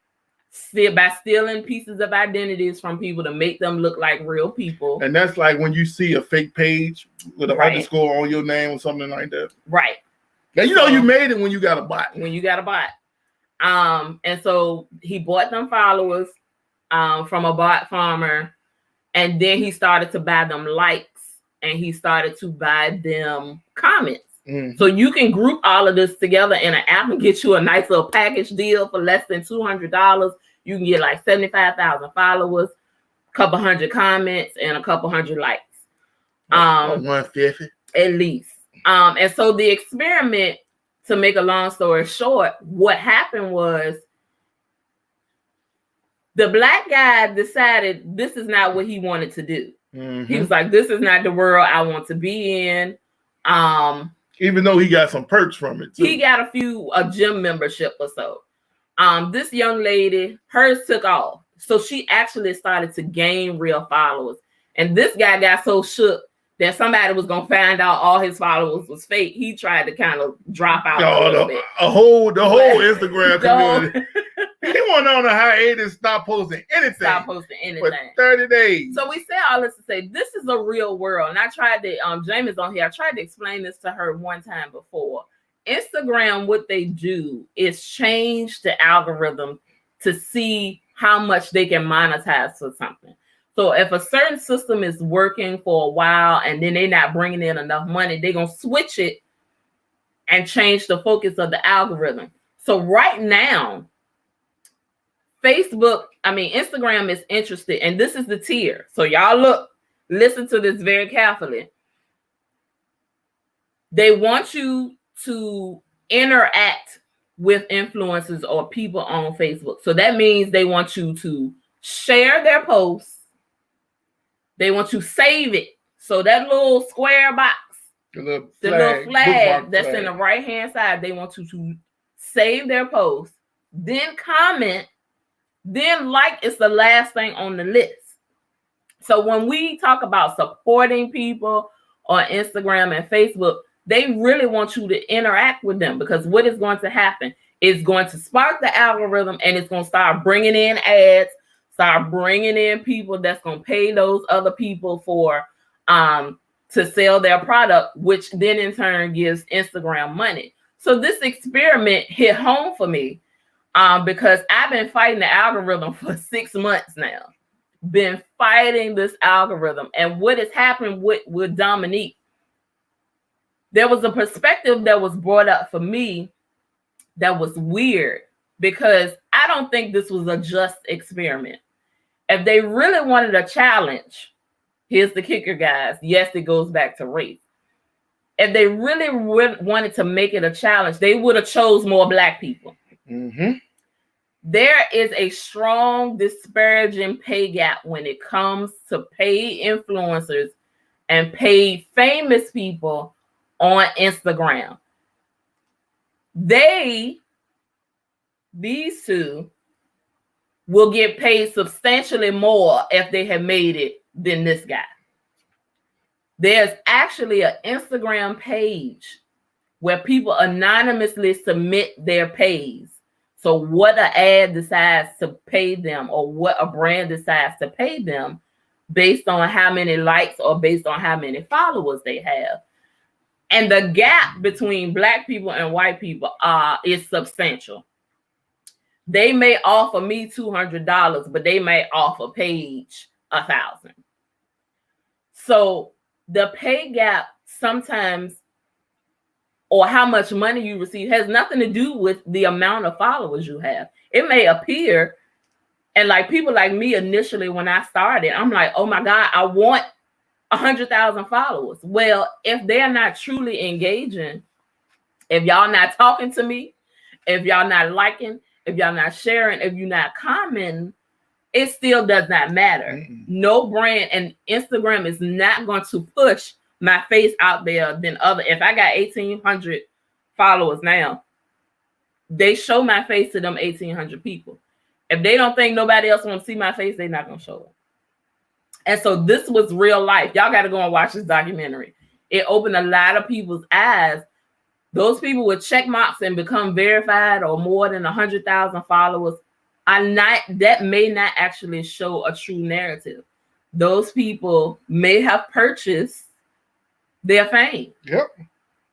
by stealing pieces of identities from people to make them look like real people. And that's like when you see a fake page with an Right. underscore on your name or something like that. Right. Now you know you made it when you got a bot. When you got a bot. And so he bought them followers from a bot farmer, and then he started to buy them likes, and he started to buy them comments. So you can group all of this together in an app and get you a nice little package deal for less than $200. You can get like 75,000 followers, a couple hundred comments, and a couple hundred likes. 150 at least. And so the experiment, to make a long story short, what happened was the black guy decided this is not what he wanted to do. He was like, this is not the world I want to be in. Even though he got some perks from it too. He got a gym membership or so. This young lady, hers took off. So she actually started to gain real followers. And this guy got so shook that somebody was going to find out all his followers was fake. He tried to kind of drop out a little bit. The whole Instagram community. He went on a hiatus, stop posting anything. For 30 days. So we say all this to say this is a real world. And I tried to, Jamie's on here. I tried to explain this to her one time before. Instagram, what they do is change the algorithm to see how much they can monetize for something. So if a certain system is working for a while and then they're not bringing in enough money, they're going to switch it and change the focus of the algorithm. So right now, Instagram is interested, and this is the tier. So y'all listen to this very carefully. They want you to interact with influencers or people on Facebook. So that means they want you to share their posts. They want you to save it. So that little square box, the little flag that's in the right-hand side, they want you to save their post, then comment, then like is the last thing on the list. So when we talk about supporting people on Instagram and Facebook, they really want you to interact with them, because what is going to happen is going to spark the algorithm, and it's going to start bringing in ads, start bringing in people that's going to pay those other people for to sell their product, which then in turn gives Instagram money. So this experiment hit home for me. Because I've been fighting the algorithm for 6 months now. Been fighting this algorithm. And what has happened with Dominique, there was a perspective that was brought up for me that was weird, because I don't think this was a just experiment. If they really wanted a challenge, here's the kicker, guys. Yes, it goes back to race. If they really wanted to make it a challenge, they would have chose more black people. There is a strong disparaging pay gap when it comes to paid influencers and paid famous people on Instagram. These two will get paid substantially more if they have made it than this guy. There's actually an Instagram page where people anonymously submit their pays. So what an ad decides to pay them, or what a brand decides to pay them, based on how many likes or based on how many followers they have. And the gap between Black people and white people is substantial. They may offer me $200, but they may offer Paige $1,000. So the pay gap sometimes, or how much money you receive, has nothing to do with the amount of followers you have. It may appear, and like people like me initially when I started, I'm like, oh my God, I want 100,000 followers. Well, if they're not truly engaging, if y'all not talking to me, if y'all not liking, if y'all not sharing, if you're not commenting, it still does not matter. Mm-mm. No brand, and Instagram is not going to push my face out there than other. If I got 1,800 followers now, they show my face to them 1,800 people. If they don't think nobody else wants to see my face, they're not going to show it. And so this was real life. Y'all got to go and watch this documentary. It opened a lot of people's eyes. Those people with check marks and become verified or more than 100,000 followers that may not actually show a true narrative. Those people may have purchased their fame. Yep.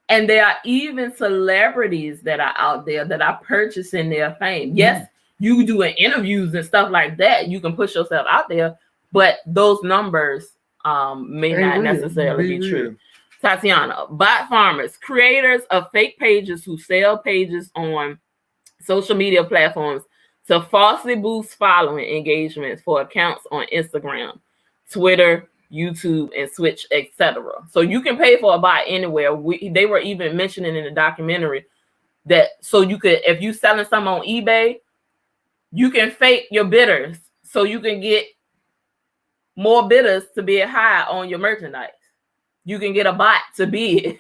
And there are even celebrities that are out there that are purchasing their fame. Yes, you doing interviews and stuff like that. You can push yourself out there, but those numbers may not necessarily be true. Tatiana, bot farmers, creators of fake pages who sell pages on social media platforms to falsely boost following engagements for accounts on Instagram, Twitter, YouTube, and Switch, etc. So you can pay for a bot anywhere. They were even mentioning in the documentary that so you could, if you selling something on eBay, you can fake your bidders so you can get more bidders to bid high on your merchandise. You can get a bot to bid.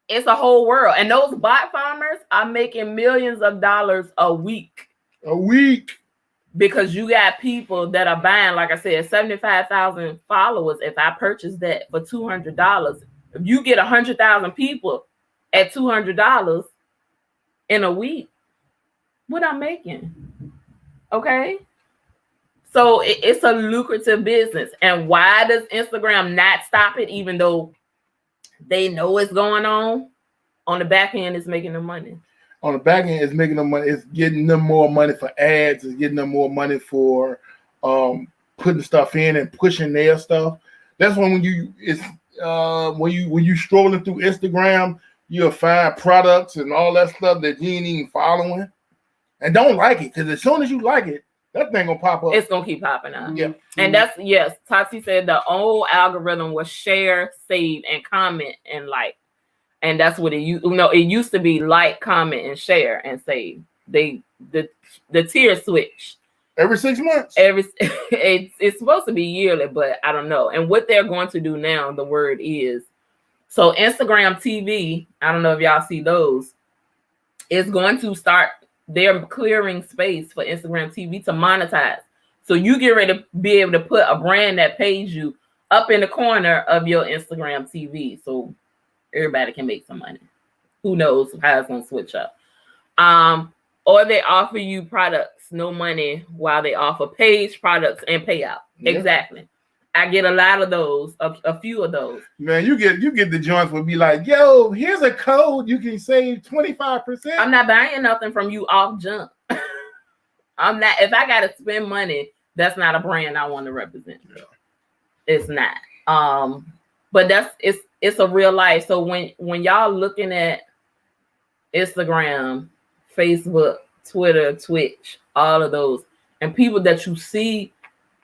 It's a whole world. And those bot farmers are making millions of dollars a week. A week. Because you got people that are buying, like I said, 75,000 followers. If I purchase that for $200, if you get 100,000 people at $200 in a week, what I'm making? Okay. So it's a lucrative business. And why does Instagram not stop it, even though they know it's going on? On the back end, it's making them money. On the back end, it's making them money. It's getting them more money for ads. It's getting them more money for putting stuff in and pushing their stuff. That's when you strolling through Instagram, you'll find products and all that stuff that you ain't even following and don't like it, because as soon as you like it, that thing gonna pop up. It's gonna keep popping up. Yeah. And that's, yes, Tati said the old algorithm was share, save, and comment and like. And that's what it used. You know, it used to be like, comment, and share and save. The tier switch. Every 6 months. It's supposed to be yearly, but I don't know. And what they're going to do now, the word is, so Instagram TV, I don't know if y'all see those, is going to start, they're clearing space for Instagram TV to monetize. So you get ready to be able to put a brand that pays you up in the corner of your Instagram TV. So everybody can make some money. Who knows how it's going to switch up. Or they offer you products, no money, while they offer page products and payout. Yeah. Exactly. I get a lot of those, a few of those. Man, you get the joints will be like, yo, here's a code, you can save 25%. I'm not buying nothing from you off jump. I'm not. If I gotta spend money, that's not a brand I want to represent. Yeah. It's not. But it's a real life. So when y'all looking at Instagram, Facebook, Twitter, Twitch, all of those, and people that you see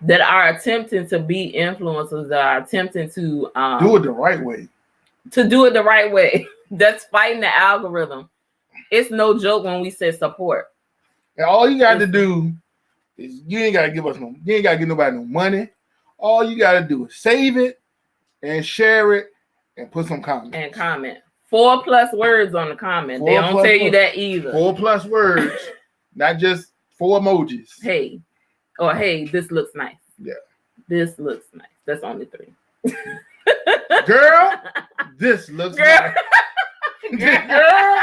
that are attempting to be influencers, that are attempting to do it the right way. To do it the right way. That's fighting the algorithm. It's no joke when we say support. And all you got to do is you ain't got to give nobody no money. All you got to do is save it and share it and put some comments. And comment. 4+ words on the comment. They don't tell you that either. 4+ words, not just 4 emojis. Hey, or hey, this looks nice. Yeah. This looks nice. That's only 3. Girl, this looks nice. Girl,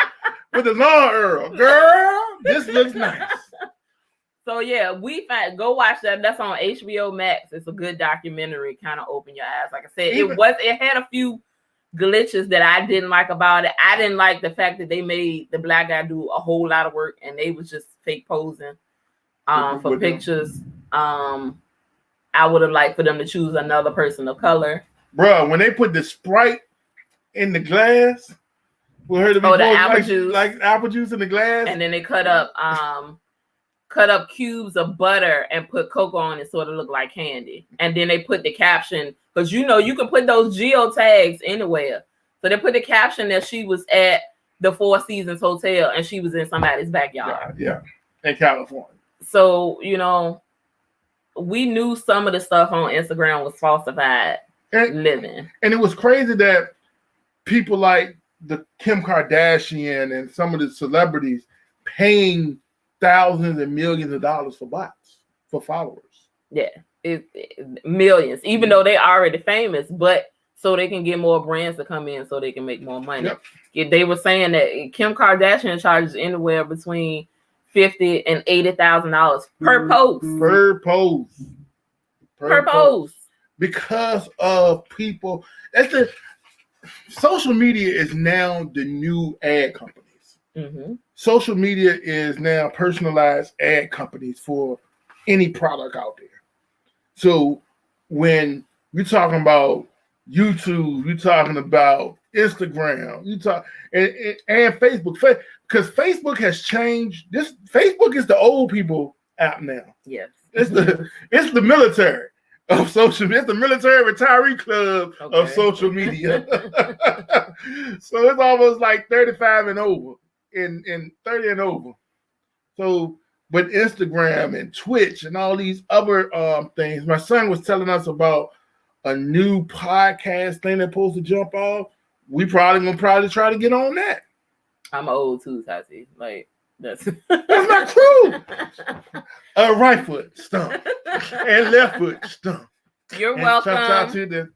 with the long Earl. Girl, this looks nice. So yeah, go watch that. That's on HBO Max. It's a good documentary. Kind of open your eyes. Like I said, it had a few glitches that I didn't like about it. I didn't like the fact that they made the black guy do a whole lot of work and they was just fake posing for pictures. I would have liked for them to choose another person of color. Bro, when they put the Sprite in the glass, we heard of the apple juice, like apple juice in the glass, and then they cut up cubes of butter and put cocoa on it so it looked like candy. And then they put the caption, because you can put those geotags anywhere. So they put the caption that she was at the Four Seasons Hotel and she was in somebody's backyard. Yeah, in California. So, we knew some of the stuff on Instagram was falsified living. And it was crazy that people like the Kim Kardashian and some of the celebrities paying thousands and millions of dollars for bots, for followers. Yeah, millions, even though they already famous, but so they can get more brands to come in so they can make more money. Yep. They were saying that Kim Kardashian charges anywhere between $50,000 and $80,000 per post. Per post. Because of people. Social media is now the new ad companies. Mm-hmm. Social media is now personalized ad companies for any product out there. So when you're talking about YouTube, you're talking about Instagram, and Facebook, because Facebook has changed. Facebook is the old people app now. Yes, it's the military of social media. It's the military retiree club of social media. So it's almost like 35 and over, and 30 and over. So, but Instagram and Twitch and all these other things. My son was telling us about a new podcast thing that's supposed to jump off. We probably gonna try to get on that. I'm old too, Tati. Like that's not true. Right foot stump and left foot stump. You're welcome. Chop to the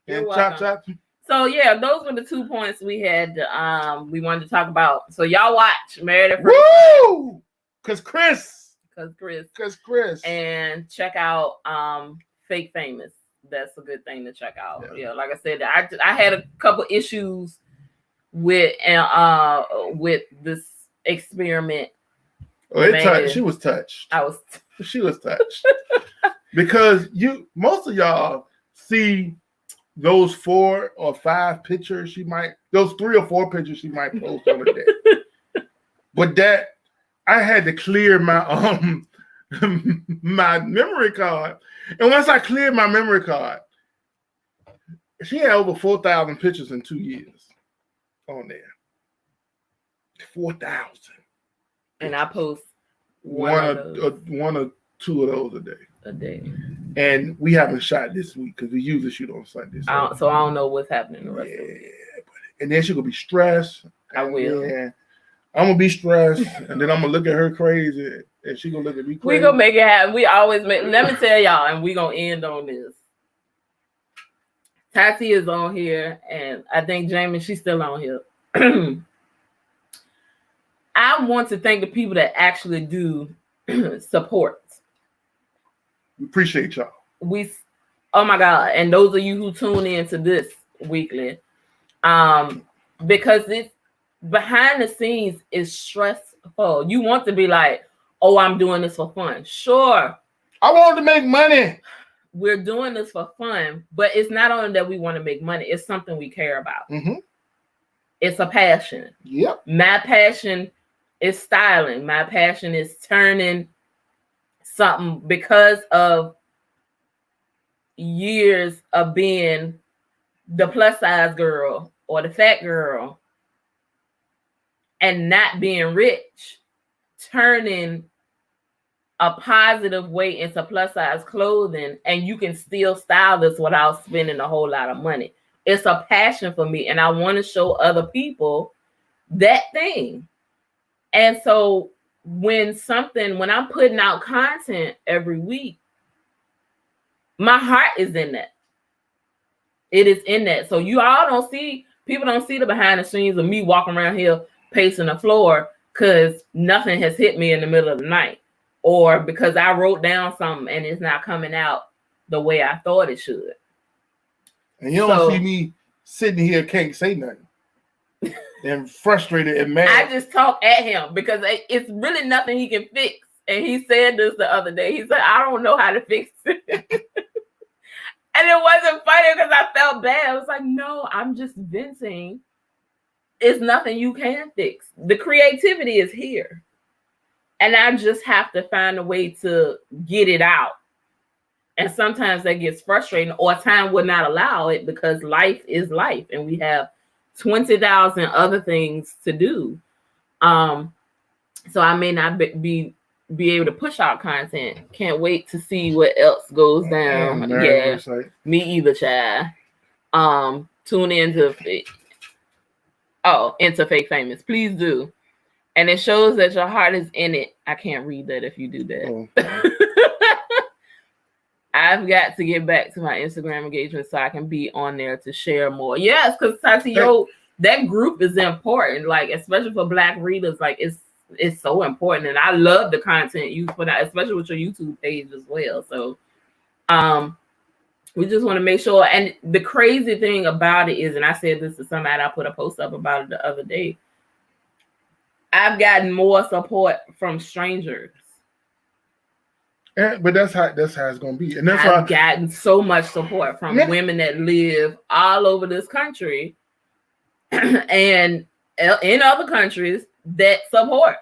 You're welcome. Chop. So yeah, those were the 2 points we had. We wanted to talk about. So y'all watch Married at First Sight. Woo! Because Chris. And check out Fake Famous. That's a good thing to check out. Yeah, like I said, I had a couple issues with this experiment. She was touched. She was touched. Because most of y'all see those 4 or 5 pictures those 3 or 4 pictures she might post over there. But that I had to clear my my memory card. And once I cleared my memory card, she had over 4,000 pictures in 2 years on there. 4,000. And I post one or 2 of those a day. And we haven't shot this week because we usually shoot on Sunday. So I don't know what's happening the rest of the week. And then she's gonna be stressed. I will. Yeah. I'm gonna be stressed, and then I'm gonna look at her crazy, and she gonna look at me crazy. We gonna make it happen. We always make. Let me tell y'all, and we gonna end on this. Tati is on here, and I think Jamie, she's still on here. I want to thank the people that actually do support. We appreciate y'all. Oh my God, and those of you who tune in to this weekly, because it's behind the scenes is stressful. You want to be like, oh, I'm doing this for fun. Sure. I want to make money. We're doing this for fun, but it's not only that we want to make money. It's something we care about. Mm-hmm. It's a passion. Yep. My passion is styling. My passion is turning something because of years of being the plus size girl or the fat girl and not being rich, turning a positive way into plus size clothing, and you can still style this without spending a whole lot of money. It's a passion for me, and I want to show other people that thing. And so when I'm putting out content every week, my heart is in that. It is in that. So people don't see the behind the scenes of me walking around here pacing the floor because nothing has hit me in the middle of the night, or because I wrote down something and it's not coming out the way I thought it should. And you don't see me sitting here can't say nothing and frustrated and mad. I just talk at him because it's really nothing he can fix. And he said this the other day. He said, I don't know how to fix it. And it wasn't funny because I felt bad. I was like, no, I'm just venting. It's nothing you can fix. The creativity is here. And I just have to find a way to get it out. And sometimes that gets frustrating, or time would not allow it because life is life and we have 20,000 other things to do. So I may not be able to push out content. Can't wait to see what else goes down. Me either, child. Tune into Fake Famous. Please do. And it shows that your heart is in it. I can't read that if you do that. Oh. I've got to get back to my Instagram engagement so I can be on there to share more. Yes, because Tati, that group is important, like especially for Black readers. Like it's so important, and I love the content you put out, especially with your YouTube page as well. So, we just want to make sure. And the crazy thing about it is, and I said this to somebody, I put a post up about it the other day. I've gotten more support from strangers. But that's how it's gonna be, and that's I've why gotten so much support from women that live all over this country and in other countries that support.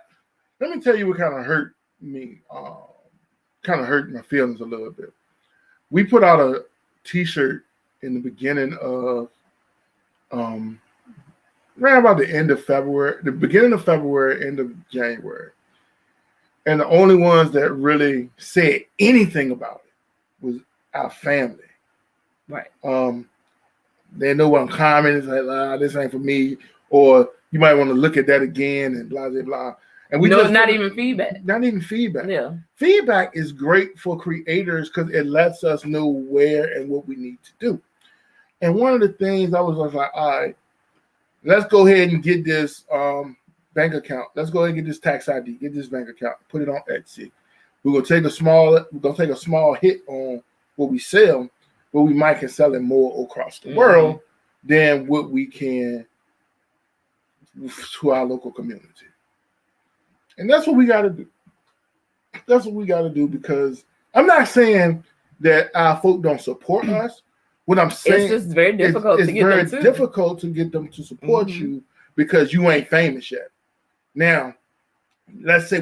Let me tell you what kind of hurt me, kind of hurt my feelings a little bit. We put out a T-shirt in the beginning of, around about the end of February, the beginning of February, end of January. And the only ones that really said anything about it was our family. Right. They know what I'm commenting. It's like, this ain't for me. Or you might want to look at that again and blah, blah, blah. And we it's not even feedback. Not even feedback. Yeah. Feedback is great for creators because it lets us know where and what we need to do. And one of the things I was like, all right, let's go ahead and get this bank account. Let's go ahead and get this tax ID, get this bank account, put it on Etsy. We're gonna take a small hit on what we sell, but we might can sell it more across the world than what we can to our local community. And that's what we gotta do. That's what we gotta do, because I'm not saying that our folk don't support us. What I'm saying, it's just very difficult to get them to support you because you ain't famous yet. Now, let's say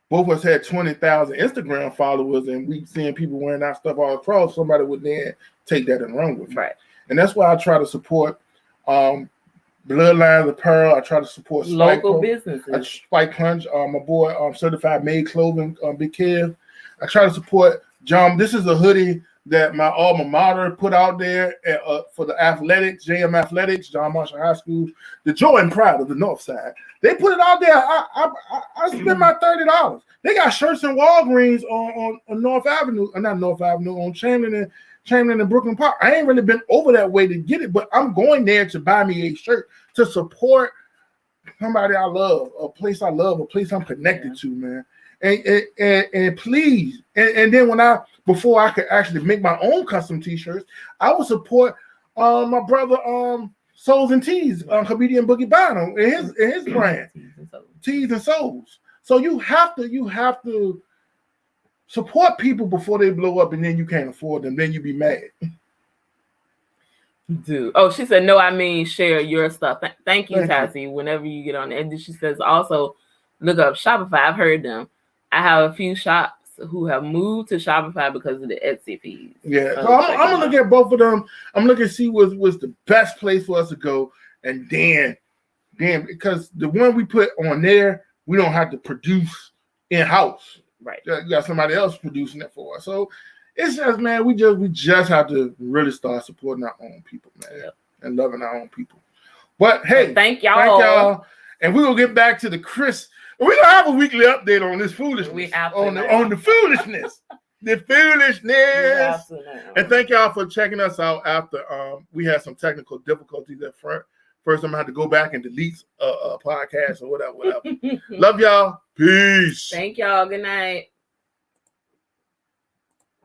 both of us had 20,000 Instagram followers and we seeing people wearing our stuff all across, somebody would then take that and run with it. Right. And that's why I try to support Bloodlines Apparel. I try to support local businesses. Spike Punch, my boy, Certified Made Clothing, Big Kev. I try to support John. This is a hoodie that my alma mater put out there for the athletics, JM Athletics, John Marshall High School, the joy and pride of the North Side. They put it out there. I spent my $30. They got shirts in Walgreens on North Avenue, not North Avenue, on Chamberlain and Brooklyn Park. I ain't really been over that way to get it, but I'm going there to buy me a shirt to support somebody I love, a place I love, a place I'm connected to, man. And please, and then before I could actually make my own custom T-shirts, I would support my brother Souls and Tees, comedian Boogie Bynum and his brand, Tees and Souls. So you have to support people before they blow up, and then you can't afford them. Then you be mad. Dude. Oh, she said no. I mean, share your stuff. Thank you, Tati. Whenever you get on, and she says also look up Shopify. I've heard them. I have a few shops who have moved to Shopify because of the Etsy fees. Yeah, so I'm gonna look at both of them. I'm looking to see what's the best place for us to go, and then because the one we put on there, we don't have to produce in house. Right, you got somebody else producing it for us. So it's just, man, we just have to really start supporting our own people, man, Yep. and loving our own people. But hey, Thank y'all. and we will get back to the Chris. We're gonna have a weekly update on this foolishness. We have to on now. the foolishness. The foolishness. We have to now. And thank y'all for checking us out after we had some technical difficulties at front. First, I'm gonna have to go back and delete a podcast or whatever. Love y'all. Peace. Thank y'all. Good night.